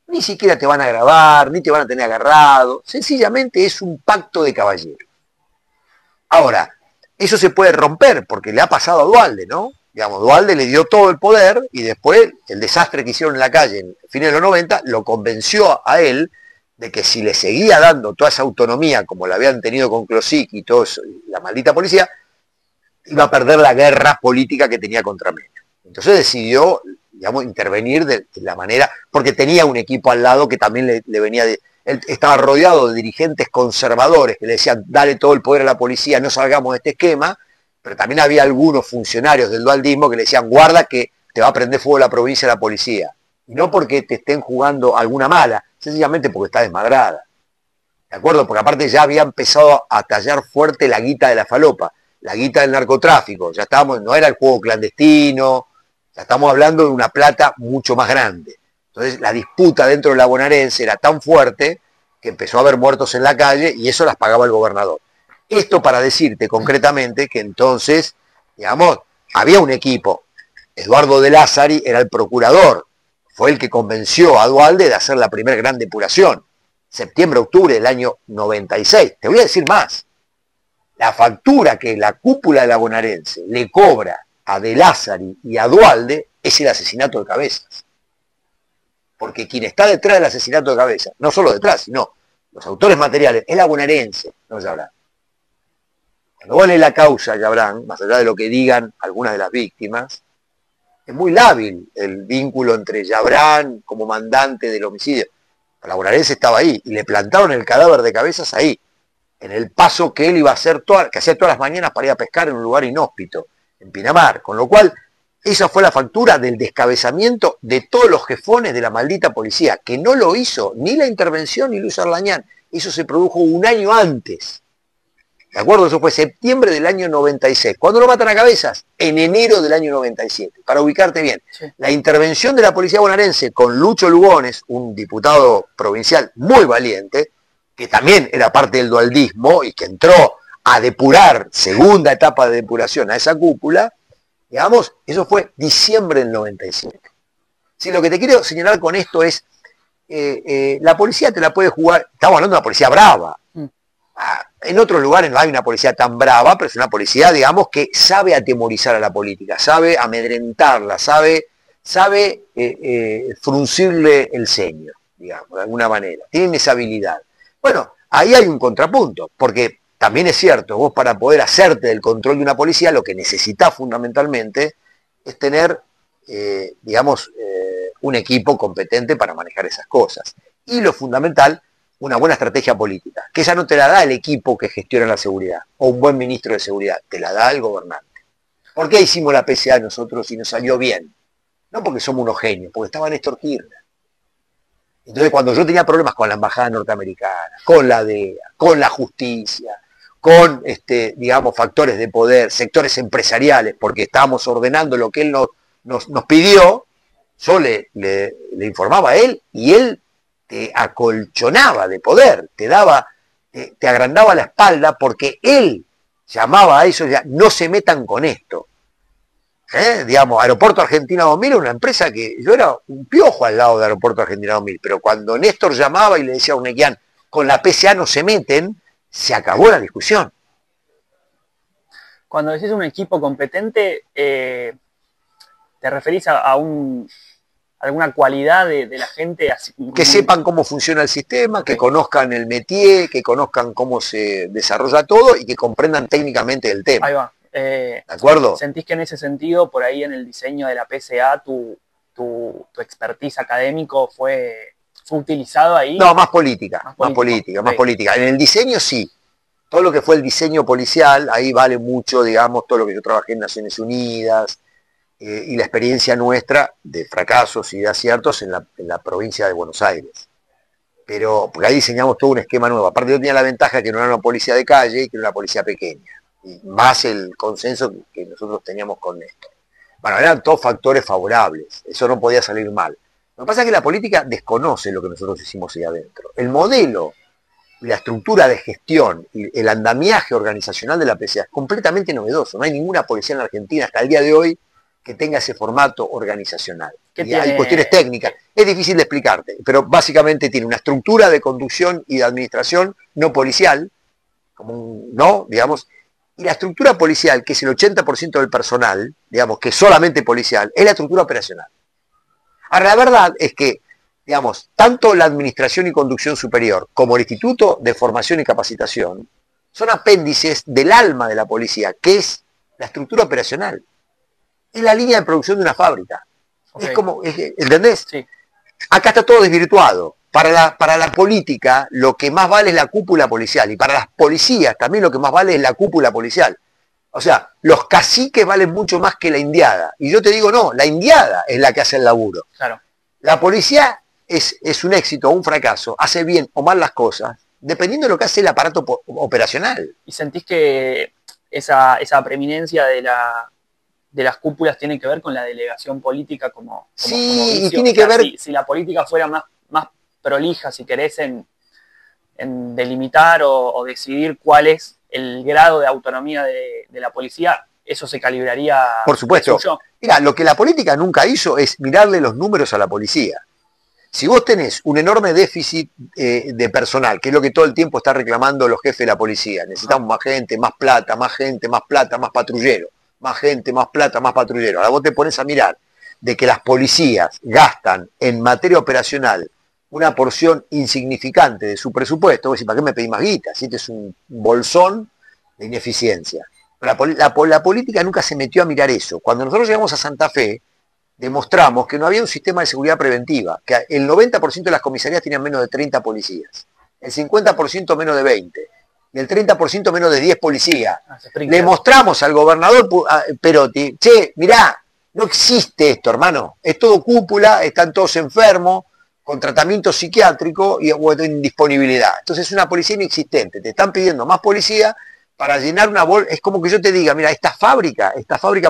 ni siquiera te van a grabar, ni te van a tener agarrado, sencillamente es un pacto de caballero. Ahora, eso se puede romper porque le ha pasado a Duhalde, ¿no? Digamos, Duhalde le dio todo el poder y después el desastre que hicieron en la calle en fines de los 90 lo convenció a él de que si le seguía dando toda esa autonomía como la habían tenido con Klosik y todo eso, y la maldita policía, iba a perder la guerra política que tenía contra Menem. Entonces decidió, digamos, intervenir de la manera, porque tenía un equipo al lado que también le venía de... Él estaba rodeado de dirigentes conservadores que le decían, dale todo el poder a la policía, no salgamos de este esquema, pero también había algunos funcionarios del dualdismo que le decían, guarda que te va a prender fuego la provincia de la policía. Y no porque te estén jugando alguna mala, sencillamente porque está desmadrada. ¿De acuerdo? Porque aparte ya había empezado a tallar fuerte la guita de la falopa, la guita del narcotráfico. Ya estábamos, no era el juego clandestino, ya estamos hablando de una plata mucho más grande. Entonces la disputa dentro de la bonaerense era tan fuerte que empezó a haber muertos en la calle y eso las pagaba el gobernador. Esto para decirte concretamente que entonces, digamos, había un equipo. Eduardo de Lázari era el procurador, fue el que convenció a Duhalde de hacer la primera gran depuración septiembre-octubre del año 96. Te voy a decir más. La factura que la cúpula de la bonaerense le cobra a De Lázari y a Duhalde es el asesinato de Cabezas. Porque quien está detrás del asesinato de Cabezas, no solo detrás, sino los autores materiales, es la bonaerense, no Yabrán. Cuando vos lees la causa, Yabrán, más allá de lo que digan algunas de las víctimas, es muy lábil el vínculo entre Yabrán como mandante del homicidio. La bonaerense estaba ahí y le plantaron el cadáver de Cabezas ahí, en el paso que él iba a hacer, que hacía todas las mañanas para ir a pescar en un lugar inhóspito, en Pinamar. Con lo cual, esa fue la factura del descabezamiento de todos los jefones de la maldita policía, que no lo hizo ni la intervención ni Luis Arlañán. Eso se produjo un año antes. ¿De acuerdo? Eso fue septiembre del año 96. ¿Cuándo lo matan a Cabezas? En enero del año 97. Para ubicarte bien. sí. La intervención de la policía bonaerense con Lucho Lugones, un diputado provincial muy valiente, que también era parte del dualdismo y que entró a depurar, segunda etapa de depuración a esa cúpula, digamos, eso fue diciembre del 97. Sí, lo que te quiero señalar con esto es la policía te la puede jugar, estamos hablando de una policía brava. En otros lugares no hay una policía tan brava, pero es una policía, digamos, que sabe atemorizar a la política, sabe amedrentarla, sabe fruncirle el ceño, digamos, de alguna manera. Tienen esa habilidad. Bueno, ahí hay un contrapunto, porque también es cierto, vos para poder hacerte del control de una policía, lo que necesitas fundamentalmente es tener, digamos, un equipo competente para manejar esas cosas. Y lo fundamental, una buena estrategia política, que esa no te la da el equipo que gestiona la seguridad, o un buen ministro de seguridad, te la da el gobernante. ¿Por qué hicimos la PCA nosotros y nos salió bien? No porque somos unos genios, porque estaba Néstor Kirchner. Entonces cuando yo tenía problemas con la embajada norteamericana, con la DEA, con la justicia, con digamos, factores de poder, sectores empresariales, porque estábamos ordenando lo que él nos pidió, yo le informaba a él y él te acolchonaba de poder, te agrandaba la espalda porque él llamaba a eso, ya, no se metan con esto. Digamos, Aeropuerto Argentina 2000 era una empresa que yo era un piojo al lado de Aeropuerto Argentina 2000, pero cuando Néstor llamaba y le decía a Unequian, con la PCA no se meten, se acabó la discusión. Cuando decís un equipo competente, ¿te referís a alguna cualidad de la gente? Así, que sepan cómo funciona el sistema, okay, que conozcan el métier, que conozcan cómo se desarrolla todo y que comprendan técnicamente el tema. Ahí va. ¿De acuerdo? ¿Sentís que en ese sentido, por ahí en el diseño de la PCA, tu expertise académico fue utilizado ahí? No, más política. En el diseño sí. Todo lo que fue el diseño policial, ahí vale mucho, digamos, todo lo que yo trabajé en Naciones Unidas, y la experiencia nuestra de fracasos y de aciertos en la provincia de Buenos Aires. Pero, porque ahí diseñamos todo un esquema nuevo. Aparte yo tenía la ventaja que no era una policía de calle y que era una policía pequeña. Y más el consenso que nosotros teníamos con esto. Bueno, eran todos factores favorables. Eso no podía salir mal. Lo que pasa es que la política desconoce lo que nosotros hicimos ahí adentro. El modelo y la estructura de gestión y el andamiaje organizacional de la PCA es completamente novedoso. No hay ninguna policía en la Argentina hasta el día de hoy que tenga ese formato organizacional. Y hay cuestiones técnicas. Es difícil de explicarte, pero básicamente tiene una estructura de conducción y de administración no policial, digamos, y la estructura policial, que es el 80% del personal, digamos, que es solamente policial, es la estructura operacional. Ahora, la verdad es que, digamos, tanto la administración y conducción superior como el Instituto de Formación y Capacitación son apéndices del alma de la policía, que es la estructura operacional. Es la línea de producción de una fábrica. Okay. Es como, ¿entendés? Sí. Acá está todo desvirtuado. Para la política lo que más vale es la cúpula policial y para las policías también lo que más vale es la cúpula policial. O sea, los caciques valen mucho más que la indiada. Y yo te digo, no, la indiada es la que hace el laburo. Claro. La policía es un éxito o un fracaso, hace bien o mal las cosas, dependiendo de lo que hace el aparato operacional. ¿Y sentís que esa preeminencia de las cúpulas tiene que ver con la delegación política como sí, y tiene que ver... Si la política fuera más prolija, si querés, en delimitar o decidir cuál es el grado de autonomía de la policía, eso se calibraría. Por supuesto. Mira, lo que la política nunca hizo es mirarle los números a la policía. Si vos tenés un enorme déficit de personal, que es lo que todo el tiempo está reclamando los jefes de la policía, necesitamos más gente, más plata, más patrullero, más gente, más plata, más patrullero. Ahora vos te pones a mirar de que las policías gastan en materia operacional una porción insignificante de su presupuesto, vos decís, ¿para qué me pedís más guita? Si este es un bolsón de ineficiencia. La política nunca se metió a mirar eso. Cuando nosotros llegamos a Santa Fe, demostramos que no había un sistema de seguridad preventiva, que el 90% de las comisarías tenían menos de 30 policías, el 50% menos de 20, y el 30% menos de 10 policías. Le mostramos al gobernador Perotti, che, mirá, no existe esto, hermano, es todo cúpula, están todos enfermos, con tratamiento psiquiátrico o en disponibilidad. Entonces es una policía inexistente, te están pidiendo más policía para llenar una bolsa. Es como que yo te diga, mira, esta fábrica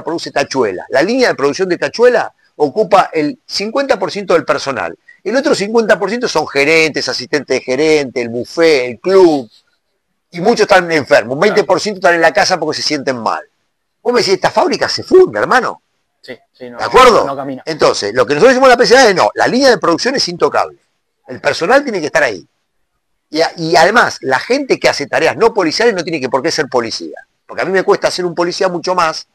produce tachuelas. La línea de producción de tachuelas ocupa el 50% del personal. El otro 50% son gerentes, asistentes de gerente, el buffet, el club. Y muchos están enfermos. Un 20% están en la casa porque se sienten mal. Vos me decís, esta fábrica se funde, hermano. Sí, no, ¿de acuerdo? No camina. Entonces, lo que nosotros hicimos en la PCA es no, la línea de producción es intocable. El personal tiene que estar ahí. Y además, la gente que hace tareas no policiales no tiene que por qué ser policía. Porque a mí me cuesta ser un policía mucho más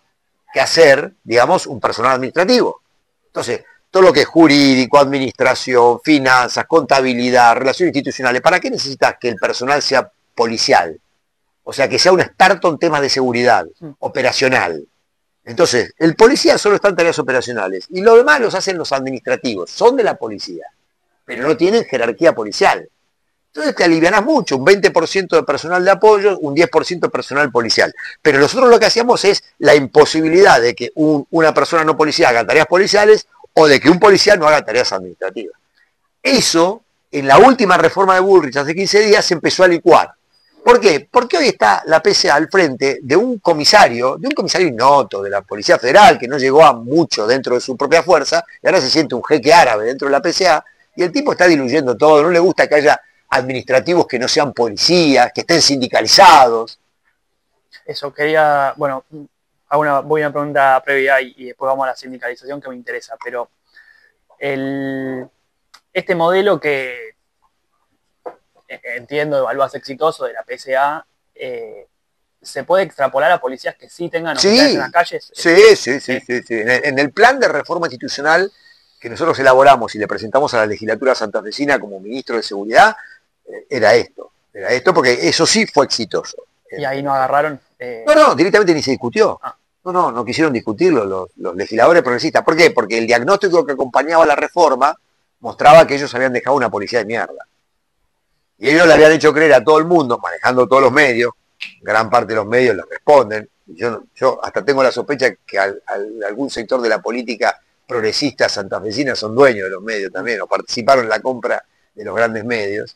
que hacer, digamos, un personal administrativo. Entonces, todo lo que es jurídico, administración, finanzas, contabilidad, relaciones institucionales, ¿para qué necesitas que el personal sea policial? O sea, que sea un experto en temas de seguridad, operacional. Entonces, el policía solo está en tareas operacionales y lo demás los hacen los administrativos, son de la policía, pero no tienen jerarquía policial. Entonces te alivianás mucho, un 20% de personal de apoyo, un 10% de personal policial. Pero nosotros lo que hacíamos es la imposibilidad de que una persona no policía haga tareas policiales o de que un policía no haga tareas administrativas. Eso, en la última reforma de Bullrich hace 15 días, se empezó a licuar. ¿Por qué? Porque hoy está la PCA al frente de un comisario innoto de la Policía Federal, que no llegó a mucho dentro de su propia fuerza, y ahora se siente un jeque árabe dentro de la PCA, y el tipo está diluyendo todo, no le gusta que haya administrativos que no sean policías, que estén sindicalizados. Eso quería, bueno, voy a una pregunta previa y después vamos a la sindicalización que me interesa, pero este modelo que entiendo evalúas exitoso de la PSA, ¿se puede extrapolar a policías que sí tengan oficiales en las calles? Sí. En el plan de reforma institucional que nosotros elaboramos y le presentamos a la legislatura santafesina como ministro de Seguridad, era esto porque eso sí fue exitoso. Y ahí no agarraron. No, directamente ni se discutió. No quisieron discutirlo los legisladores progresistas. ¿Por qué? Porque el diagnóstico que acompañaba la reforma mostraba que ellos habían dejado una policía de mierda. Y ellos le habían hecho creer a todo el mundo, manejando todos los medios, gran parte de los medios les responden. Yo hasta tengo la sospecha que algún sector de la política progresista santafesina son dueños de los medios también, o participaron en la compra de los grandes medios.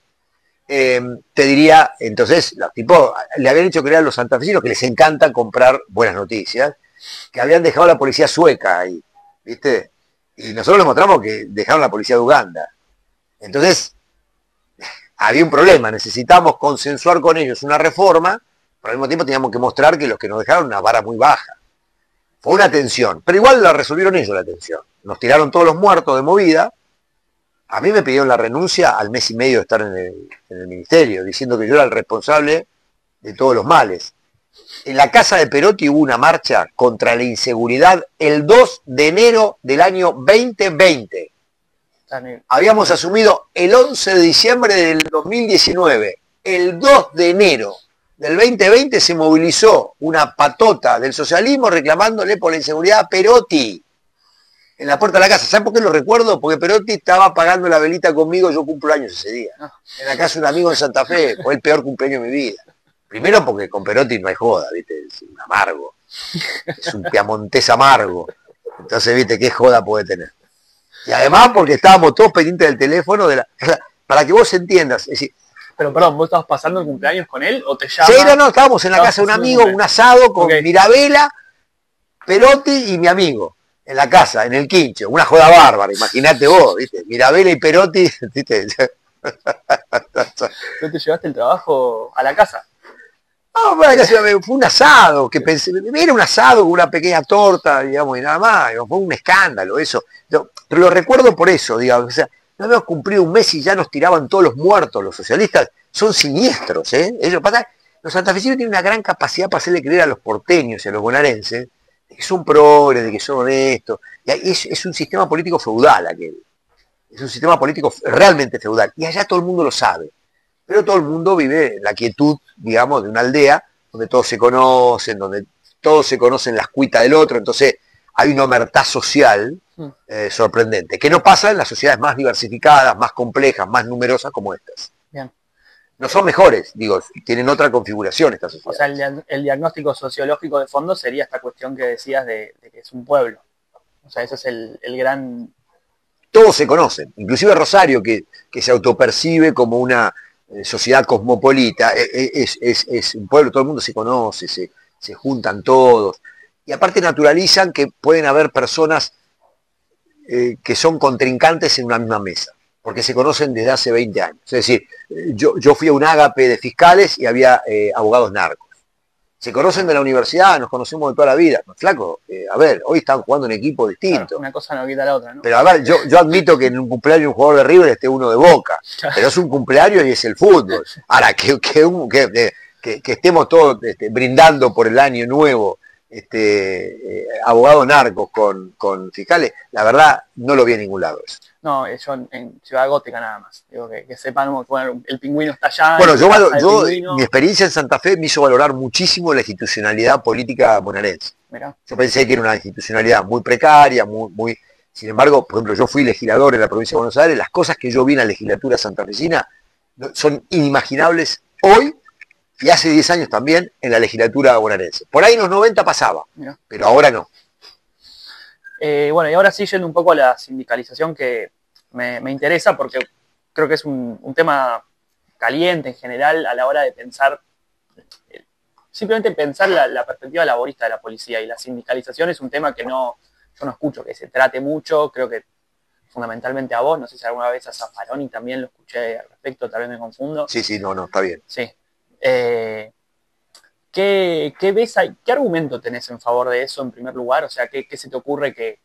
Te diría, entonces, los tipos le habían hecho creer a los santafesinos que les encanta comprar buenas noticias, que habían dejado la policía sueca ahí, ¿viste? Y nosotros les mostramos que dejaron la policía de Uganda. Entonces, había un problema, necesitamos consensuar con ellos una reforma, pero al mismo tiempo teníamos que mostrar que los que nos dejaron una vara muy baja. Fue una tensión, pero igual la resolvieron ellos la tensión. Nos tiraron todos los muertos de movida. A mí me pidieron la renuncia al mes y medio de estar en el ministerio, diciendo que yo era el responsable de todos los males. En la casa de Perotti hubo una marcha contra la inseguridad el 2 de enero del año 2020. Habíamos asumido el 11 de diciembre del 2019. El 2 de enero del 2020 se movilizó una patota del socialismo reclamándole por la inseguridad a Perotti en la puerta de la casa. ¿Saben por qué lo recuerdo? Porque Perotti estaba pagando la velita conmigo, yo cumplo años ese día. En la casa de un amigo en Santa Fe, fue el peor cumpleaños de mi vida. Primero porque con Perotti no hay joda, ¿viste? Es un amargo. Es un piamontés amargo. Entonces, ¿viste? ¿Qué joda puede tener? Y además porque estábamos todos pendientes del teléfono para que vos entiendas. Es decir, pero perdón, ¿vos estabas pasando el cumpleaños con él o te llamas? Sí, no, estábamos en la casa de un amigo, un asado con Mirabela, Perotti y mi amigo. En la casa, en el quincho, una joda bárbara, imagínate vos, ¿viste? Mirabela y Perotti, ¿viste? ¿No te llevaste el trabajo a la casa? No, fue un asado, que pensé, era un asado con una pequeña torta, digamos, y nada más, fue un escándalo eso. Pero lo recuerdo por eso, digamos, o sea, no habíamos cumplido un mes y ya nos tiraban todos los muertos, los socialistas son siniestros, ¿eh? Ellos pasa, los santafesinos tienen una gran capacidad para hacerle creer a los porteños y a los bonaerenses de que son progres, de que son honestos. Y es un sistema político feudal aquel. Es un sistema político realmente feudal. Y allá todo el mundo lo sabe. Pero todo el mundo vive en la quietud, digamos, de una aldea donde todos se conocen, donde todos se conocen las cuitas del otro. Entonces hay una omertad social sorprendente, que no pasa en las sociedades más diversificadas, más complejas, más numerosas como estas. Bien. No son mejores, digo, tienen otra configuración estas sociedades. O sea, el diagnóstico sociológico de fondo sería esta cuestión que decías de que es un pueblo. O sea, ese es el gran... Todos se conocen, inclusive Rosario, que se autopercibe como una sociedad cosmopolita, es un pueblo, todo el mundo se conoce, se juntan todos. Y aparte naturalizan que pueden haber personas que son contrincantes en una misma mesa, porque se conocen desde hace 20 años. Es decir, yo fui a un ágape de fiscales y había abogados narcos. Se conocen de la universidad, nos conocemos de toda la vida. Flaco, a ver, hoy están jugando un equipo distinto. Claro, una cosa no quita la otra, ¿no? Pero a ver, yo admito que en un cumpleaños de un jugador de River esté uno de Boca, pero es un cumpleaños y es el fútbol. Ahora, que estemos todos brindando por el año nuevo, abogados narcos con fiscales, la verdad no lo vi en ningún lado eso. No, yo en Ciudad Gótica nada más. Digo que sepan, bueno, el pingüino está allá. Bueno, mi experiencia en Santa Fe me hizo valorar muchísimo la institucionalidad política bonaerense. Mirá. Yo pensé que era una institucionalidad muy precaria, muy... Sin embargo, por ejemplo, yo fui legislador en la provincia de Buenos Aires, las cosas que yo vi en la legislatura santafesina son inimaginables hoy y hace 10 años también en la legislatura bonaerense. Por ahí en los 90 pasaba, Mirá. Pero ahora no. Bueno, y ahora sí yendo un poco a la sindicalización que me interesa porque creo que es un tema caliente en general a la hora de pensar, simplemente pensar la perspectiva laborista de la policía, y la sindicalización es un tema que yo no escucho que se trate mucho, creo que fundamentalmente a vos, no sé si alguna vez a Zaffaroni también lo escuché al respecto, tal vez me confundo. Sí, no, está bien. Sí. ¿Qué ves ahí? ¿Qué argumento tenés en favor de eso en primer lugar? O sea, ¿qué se te ocurre que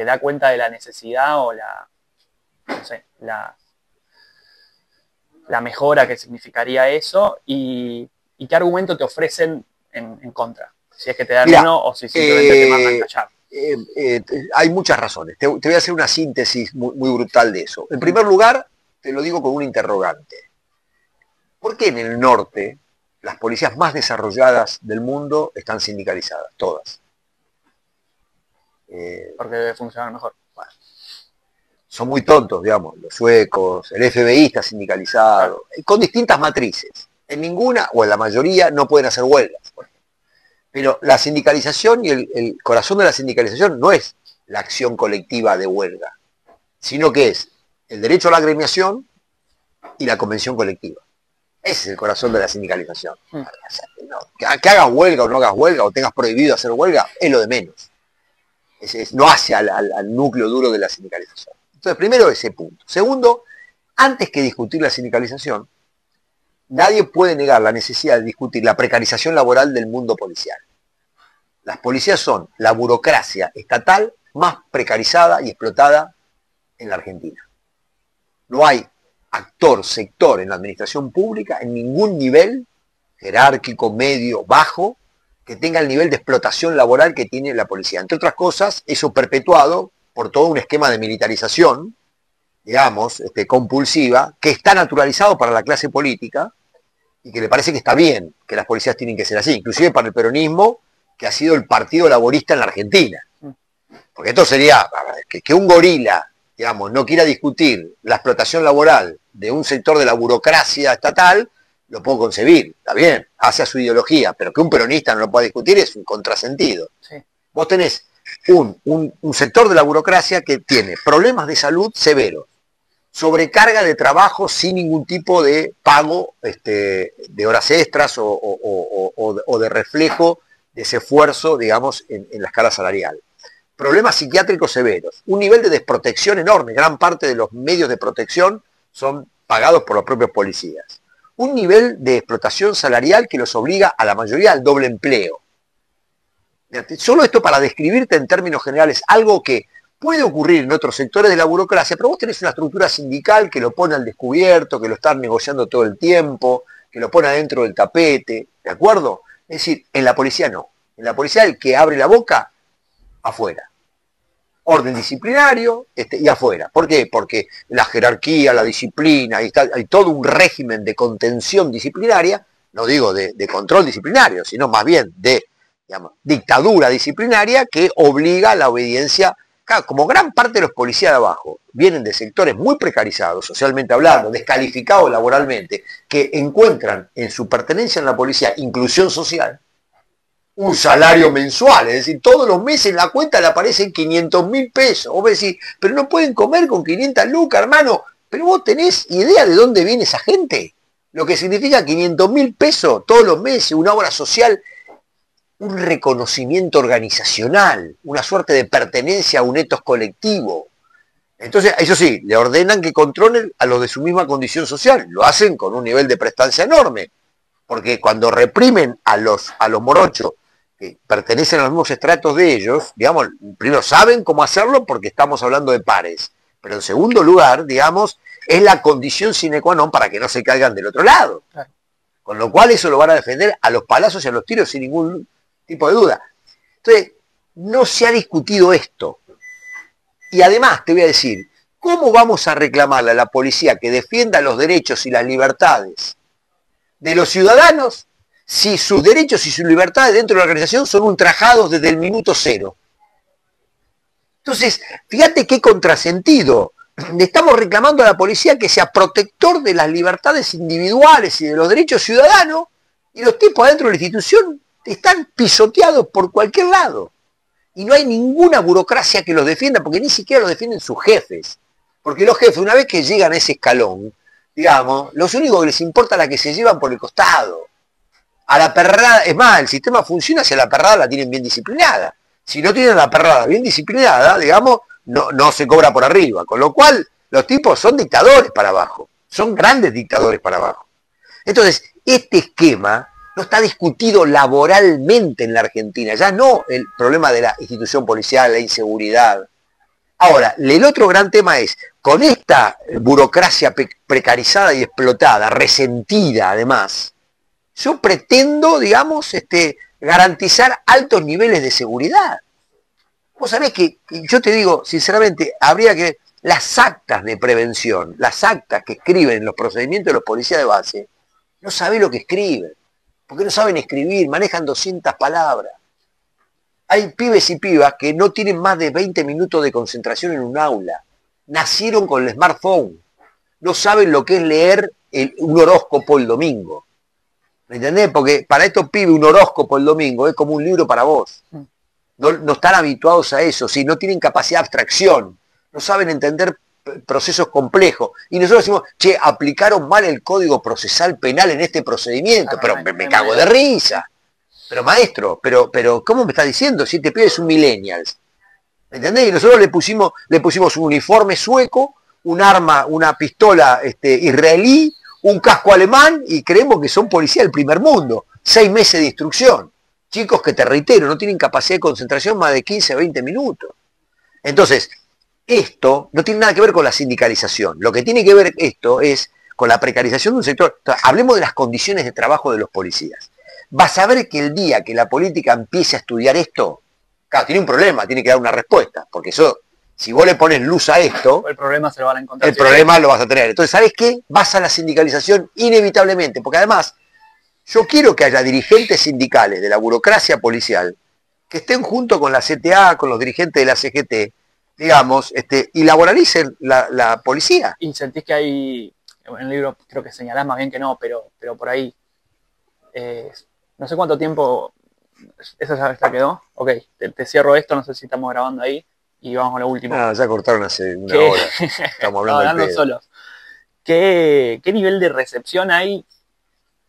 da cuenta de la necesidad o la mejora que significaría eso? ¿Y qué argumento te ofrecen en contra? Si es que te dan uno o si simplemente te mandan callar. Hay muchas razones. Te voy a hacer una síntesis muy brutal de eso. En primer lugar, te lo digo con un interrogante. ¿Por qué en el norte las policías más desarrolladas del mundo están sindicalizadas? Todas. Porque debe funcionar mejor. Bueno, son muy tontos, digamos, los suecos, el FBI está sindicalizado, claro, con distintas matrices. En ninguna, o en la mayoría, no pueden hacer huelgas. Pero la sindicalización y el corazón de la sindicalización no es la acción colectiva de huelga, sino que es el derecho a la agremiación y la convención colectiva. Ese es el corazón de la sindicalización. Que hagas huelga o no hagas huelga, o tengas prohibido hacer huelga, es lo de menos. No hace al núcleo duro de la sindicalización. Entonces, primero ese punto. Segundo, antes que discutir la sindicalización, nadie puede negar la necesidad de discutir la precarización laboral del mundo policial. Las policías son la burocracia estatal más precarizada y explotada en la Argentina. No hay sector en la administración pública, en ningún nivel jerárquico, medio, bajo, que tenga el nivel de explotación laboral que tiene la policía. Entre otras cosas, eso perpetuado por todo un esquema de militarización, digamos, compulsiva, que está naturalizado para la clase política y que le parece que está bien que las policías tienen que ser así, inclusive para el peronismo, que ha sido el partido laborista en la Argentina. Porque esto sería que un gorila, digamos, no quiera discutir la explotación laboral de un sector de la burocracia estatal, lo puedo concebir, está bien, hace a su ideología, pero que un peronista no lo pueda discutir es un contrasentido. Sí. Vos tenés un sector de la burocracia que tiene problemas de salud severos, sobrecarga de trabajo sin ningún tipo de pago de horas extras o de reflejo de ese esfuerzo, digamos, en la escala salarial. Problemas psiquiátricos severos, un nivel de desprotección enorme, gran parte de los medios de protección son pagados por los propios policías. Un nivel de explotación salarial que los obliga a la mayoría al doble empleo. Solo esto para describirte en términos generales algo que puede ocurrir en otros sectores de la burocracia, pero vos tenés una estructura sindical que lo pone al descubierto, que lo están negociando todo el tiempo, que lo pone adentro del tapete, ¿de acuerdo? Es decir, en la policía no. En la policía el que abre la boca, afuera. Orden disciplinario y afuera. ¿Por qué? Porque la jerarquía, la disciplina, hay todo un régimen de contención disciplinaria, no digo de control disciplinario, sino más bien de, digamos, dictadura disciplinaria que obliga a la obediencia. Claro, como gran parte de los policías de abajo vienen de sectores muy precarizados, socialmente hablando, descalificados laboralmente, que encuentran en su pertenencia en la policía inclusión social, un salario mensual, es decir, todos los meses en la cuenta le aparecen 500.000 pesos. Vos decís, pero no pueden comer con 500 lucas, hermano. Pero vos tenés idea de dónde viene esa gente. Lo que significa 500.000 pesos todos los meses, una obra social, un reconocimiento organizacional, una suerte de pertenencia a un etos colectivo. Entonces, eso sí, le ordenan que controlen a los de su misma condición social. Lo hacen con un nivel de prestancia enorme. porque cuando reprimen a los morochos que pertenecen a los mismos estratos de ellos, digamos, primero saben cómo hacerlo porque estamos hablando de pares, pero en segundo lugar, digamos, es la condición sine qua non para que no se caigan del otro lado. Claro. Con lo cual eso lo van a defender a los palazos y a los tiros sin ningún tipo de duda. Entonces, no se ha discutido esto. Y además, te voy a decir, ¿cómo vamos a reclamarle a la policía que defienda los derechos y las libertades de los ciudadanos si sus derechos y sus libertades dentro de la organización son ultrajados desde el minuto cero? Entonces, fíjate qué contrasentido. Le estamos reclamando a la policía que sea protector de las libertades individuales y de los derechos ciudadanos, y los tipos adentro de la institución están pisoteados por cualquier lado. Y no hay ninguna burocracia que los defienda, porque ni siquiera los defienden sus jefes. Porque los jefes, una vez que llegan a ese escalón, digamos, los únicos que les importa es la que se llevan por el costado. A la perrada, es más, el sistema funciona si a la perrada la tienen bien disciplinada. Si no tienen la perrada bien disciplinada, digamos, no se cobra por arriba. Con lo cual, los tipos son dictadores para abajo. Son grandes dictadores para abajo. Entonces, este esquema no está discutido laboralmente en la Argentina. Ya no el problema de la institución policial, la inseguridad. Ahora, el otro gran tema es, con esta burocracia precarizada y explotada, resentida además, yo pretendo, digamos, garantizar altos niveles de seguridad. Vos sabés que, yo te digo, sinceramente, habría que, las actas de prevención, las actas que escriben los procedimientos de los policías de base, no sabés lo que escriben, porque no saben escribir, manejan 200 palabras. Hay pibes y pibas que no tienen más de 20 minutos de concentración en un aula. Nacieron con el smartphone. No saben lo que es leer un horóscopo el domingo. ¿Me entendés? Porque para estos pibes un horóscopo el domingo es como un libro para vos. No están habituados a eso, ¿sí? No tienen capacidad de abstracción, no saben entender procesos complejos. Y nosotros decimos, che, aplicaron mal el Código Procesal Penal en este procedimiento, pero me cago de risa. Pero maestro, pero ¿cómo me estás diciendo? Si te pides un millennial. ¿Me entendés? Y nosotros le pusimos un uniforme sueco, un arma, una pistola israelí, un casco alemán, y creemos que son policías del primer mundo. 6 meses de instrucción. Chicos que, te reitero, no tienen capacidad de concentración más de 15 a 20 minutos. Entonces, esto no tiene nada que ver con la sindicalización. Lo que tiene que ver esto es con la precarización de un sector. Entonces, hablemos de las condiciones de trabajo de los policías. Vas a ver que el día que la política empiece a estudiar esto, claro, tiene un problema, tiene que dar una respuesta, porque eso, si vos le pones luz a esto, el problema se lo van a encontrar. El problema lo vas a tener. Entonces, ¿sabes qué? Vas a la sindicalización inevitablemente, porque además, yo quiero que haya dirigentes sindicales de la burocracia policial que estén junto con la CTA, con los dirigentes de la CGT, digamos, y laboralicen la policía. Y sentís que hay, en el libro creo que señalás más bien que no, pero por ahí, no sé cuánto tiempo, ¿esa ya quedó? Ok, te cierro esto, no sé si estamos grabando ahí, y vamos a lo último. Ah, ya cortaron hace una hora, estamos hablando solos. ¿Qué nivel de recepción hay?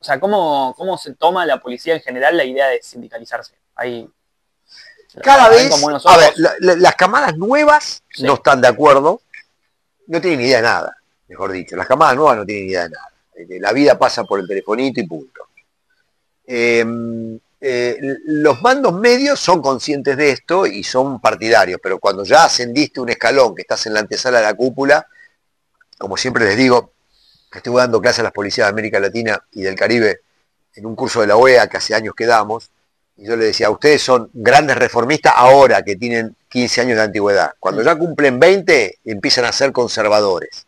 O sea, ¿cómo se toma la policía en general la idea de sindicalizarse? Ahí, cada vez, a ver, las camadas nuevas no están de acuerdo, no tienen ni idea de nada, mejor dicho. Las camadas nuevas no tienen ni idea de nada. La vida pasa por el telefonito y punto. Los mandos medios son conscientes de esto y son partidarios, pero cuando ya ascendiste un escalón, que estás en la antesala de la cúpula, como siempre les digo, estuve dando clases a las policías de América Latina y del Caribe en un curso de la OEA que hace años que damos, y yo les decía, ustedes son grandes reformistas ahora que tienen 15 años de antigüedad. Cuando ya cumplen 20, empiezan a ser conservadores.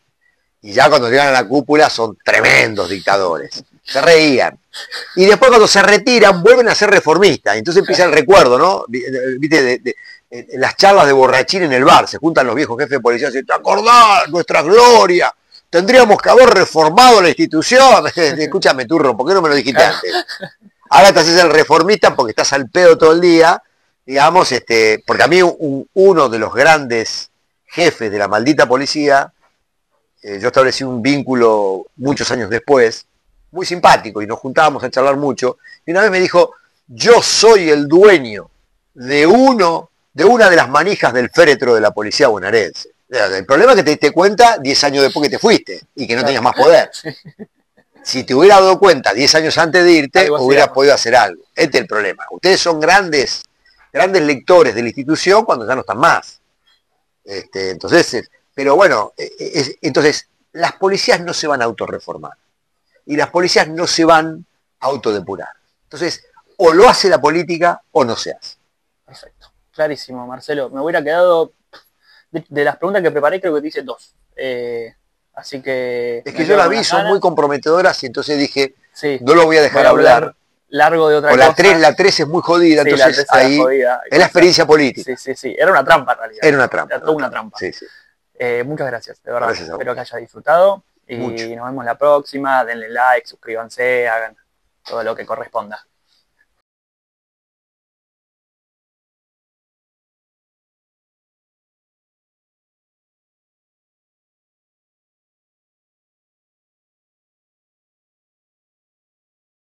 Y ya cuando llegan a la cúpula son tremendos dictadores. Se reían. Y después cuando se retiran vuelven a ser reformistas. Entonces empieza el recuerdo, ¿no? Viste, las charlas de borrachín en el bar. Se juntan los viejos jefes de policía y dicen, ¿te acordás? Nuestra gloria. Tendríamos que haber reformado la institución. Escúchame, turro, ¿por qué no me lo dijiste antes? Ahora te haces el reformista porque estás al pedo todo el día, digamos, porque a mí uno de los grandes jefes de la maldita policía, yo establecí un vínculo muchos años después, muy simpático, y nos juntábamos a charlar mucho, y una vez me dijo, yo soy el dueño de una de las manijas del féretro de la policía bonaerense. El problema es que te diste cuenta 10 años después que te fuiste, y que no tenías más poder. Si te hubiera dado cuenta 10 años antes de irte, Algo hubieras hacíamos. podido hacer algo. Este es el problema. Ustedes son grandes lectores de la institución cuando ya no están más. Entonces, pero bueno, entonces, las policías no se van a autorreformar. Y las policías no se van a autodepurar. Entonces, o lo hace la política o no se hace. Perfecto. Clarísimo, Marcelo. Me hubiera quedado... De las preguntas que preparé, creo que te hice 2. Así que... Es me que yo quedo las con vi, las son muy ganas. comprometedoras y entonces dije, Sí. no lo voy a Voy dejar a hablar. largo de otra O cosa. la 3 es muy jodida, Sí, la entonces 3 era ahí jodida. es la experiencia política. Sí. Era una trampa en realidad. Era una trampa. Era toda una trampa. Sí, sí. Muchas gracias, de verdad. Gracias a vos. Espero que hayas disfrutado. Mucho. Y nos vemos la próxima. Denle like, suscríbanse, hagan todo lo que corresponda.